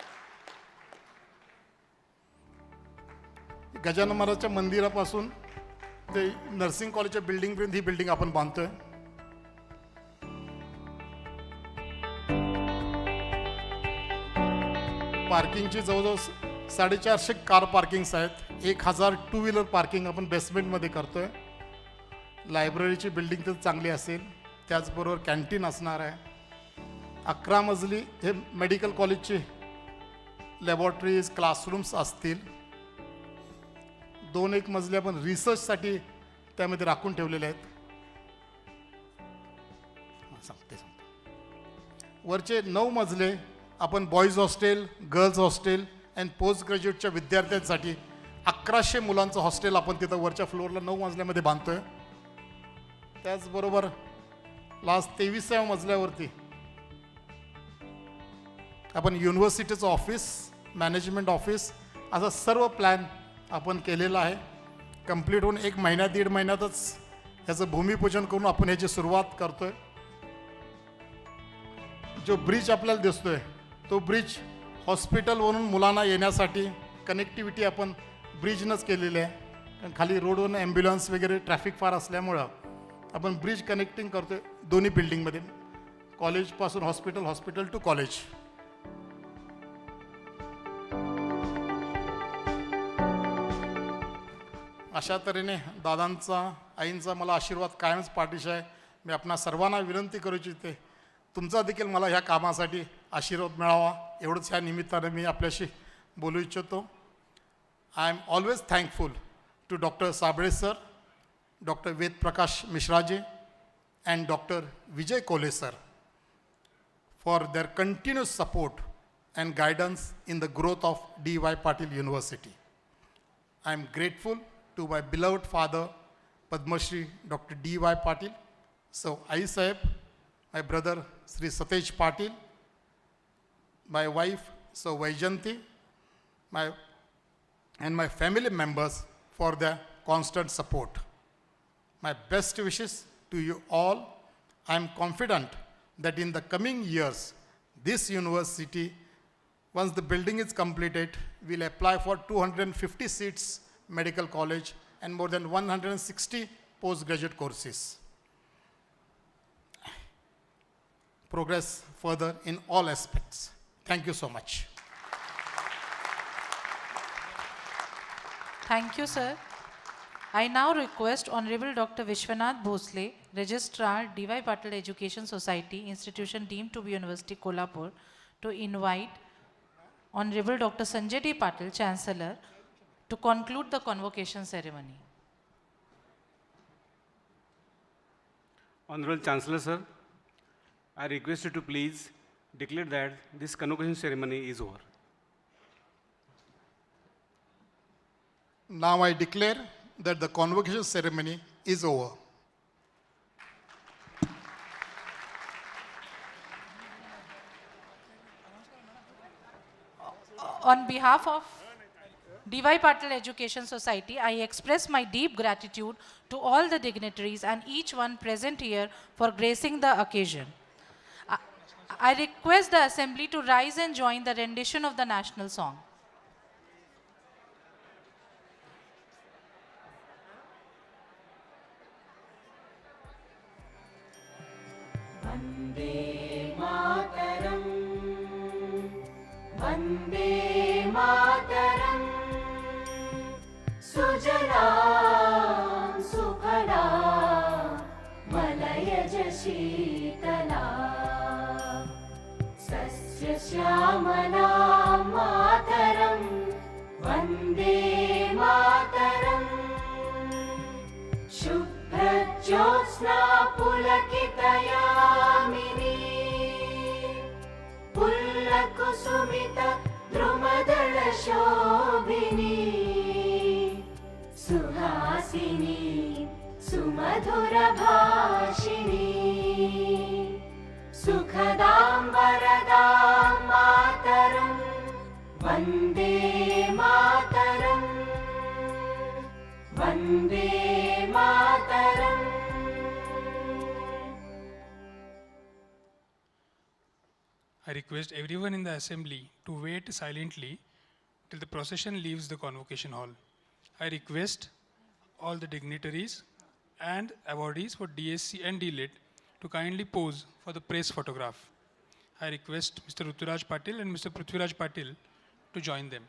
गजानन महाराजच्या मंदिरापासून ते नर्सिंग कॉलेजच्या बिल्डिंगपर्यंत ही बिल्डिंग आपण बांधतोय. पार्किंगची जवळजवळ 450 कार पार्किंग्स आहेत. 1000 टू व्हीलर पार्किंग आपण बेसमेंटमध्ये करतोय. लायब्ररीची बिल्डिंग तर चांगली असेल, त्याचबरोबर कॅन्टीन असणार आहे. 11 मजली हे मेडिकल कॉलेजचे लॅबॉरेटरीज क्लासरूम्स असतील. 2-1 मजले आपण रिसर्चसाठी त्यामध्ये राखून ठेवलेले आहेत. वरचे 9 मजले आपण boys hostel, girls hostel and post ग्रॅज्युएटच्या विद्यार्थ्यांसाठी 1100 मुलांचं हॉस्टेल आपण तिथं वरच्या फ्लोअरला 9 मजल्यामध्ये बांधतोय. त्याचबरोबर लास्ट 23व्या मजल्यावरती आपण युनिव्हर्सिटीचं ऑफिस, मॅनेजमेंट ऑफिस असा सर्व प्लॅन आपण केलेला आहे. कंप्लीट होऊन 1 महिना 1.5 महिन्यातच ह्याचं भूमिपूजन करून आपण ह्याची सुरुवात करतोय. जो ब्रिज आपल्याला दिसतोय तो ब्रिज हॉस्पिटलवरून मुलांना येण्यासाठी कनेक्टिव्हिटी आपण ब्रिजनंच केलेली आहे. कारण खाली रोडवरून ॲम्ब्युलन्स वगैरे ट्रॅफिक फार असल्यामुळं आपण ब्रिज कनेक्टिंग करतोय दोन्ही बिल्डिंगमध्ये, कॉलेजपासून हॉस्पिटल, हॉस्पिटल टू कॉलेज. अशा तऱ्हेने दादांचा, आईंचा मला आशीर्वाद कायमच पाठीशी आहे. मी आपणा सर्वांना विनंती करू इच्छिते, तुमचा देखील मला ह्या कामासाठी आशीर्वाद मिळावा, एवढंच ह्या निमित्तानं मी आपल्याशी बोलू इच्छितो. I am always thankful to doctor Sable sir, doctor Ved Prakash Mishraji and doctor Vijay Kolhe sir for their continuous support and guidance in the growth of D.Y.PATIL University. I am grateful to my beloved father, Padma Shri Dr. D.Y.PATIL, so Ai Sahib, my brother Sri Satej Patil, my wife so Vaijanti, and my family members for their constant support. My best wishes to you all. I am confident that in the coming years, this university, once the building is completed, will apply for 250 seats medical college and more than 160 postgraduate courses. Progress further in all aspects. Thank you so much. Thank you, sir. I now request Honorable Dr. Vishwanath Bhosle, Registrar, D.Y.PATIL Education Society, institution deemed to be University Kolhapur, to invite Honorable Dr. Sanjay D.Patil, Chancellor, to conclude the convocation ceremony. Honorable Chancellor, sir, I request you to please declare that this convocation ceremony is over. Now I declare that the convocation ceremony is over. On behalf of D.Y.PATIL Education Society, I express my deep gratitude to all the dignitaries and each one present here for gracing the occasion. I request the Assembly to rise and join the rendition of the national song. Vande Mataram, Vande Mataram, Sujalam Sukhalam, Malayaj Sheetala, Sasya Shyamalam Mataram, Vande Mataram, Shubhrajyosna Pulakitayamini, Pullakusumita Drumadala Shobhini, Suhasini Sumadhura Bhashini, Sukhadam Varadam Mataram, Vande Mataram, Vande Mataram. I request everyone in the assembly to wait silently till the procession leaves the convocation hall. I request all the dignitaries and awardees for DSC and DLIT to kindly pose for the press photograph. I request Mr. D.Y.PATIL and Mr. Prithviraj Patil to join them.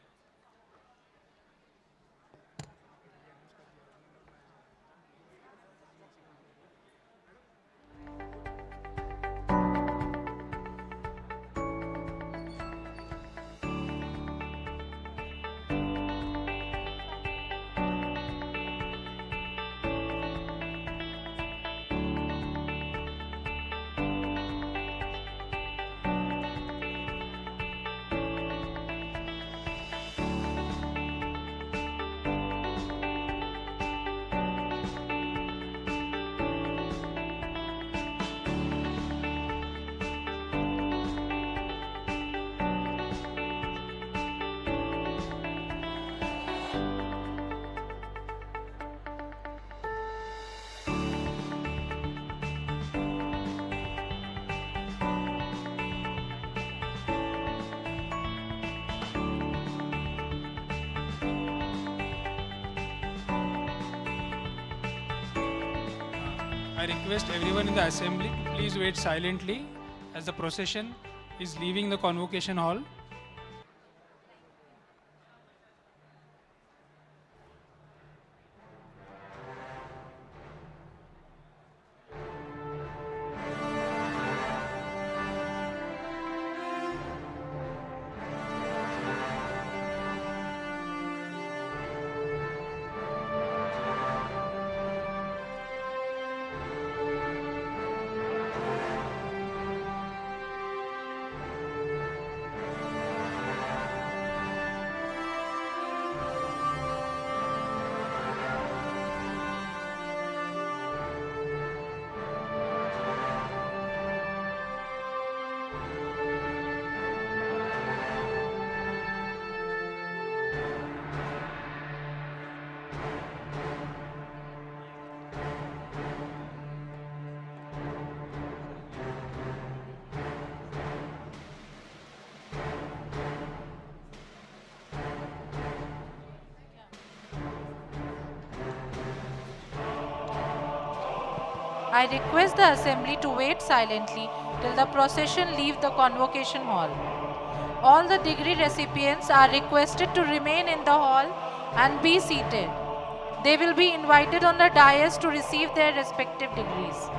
I request everyone in the assembly to please wait silently as the procession is leaving the convocation hall. I request the assembly to wait silently till the procession leave the convocation hall. All the degree recipients are requested to remain in the hall and be seated. They will be invited on the dais to receive their respective degrees.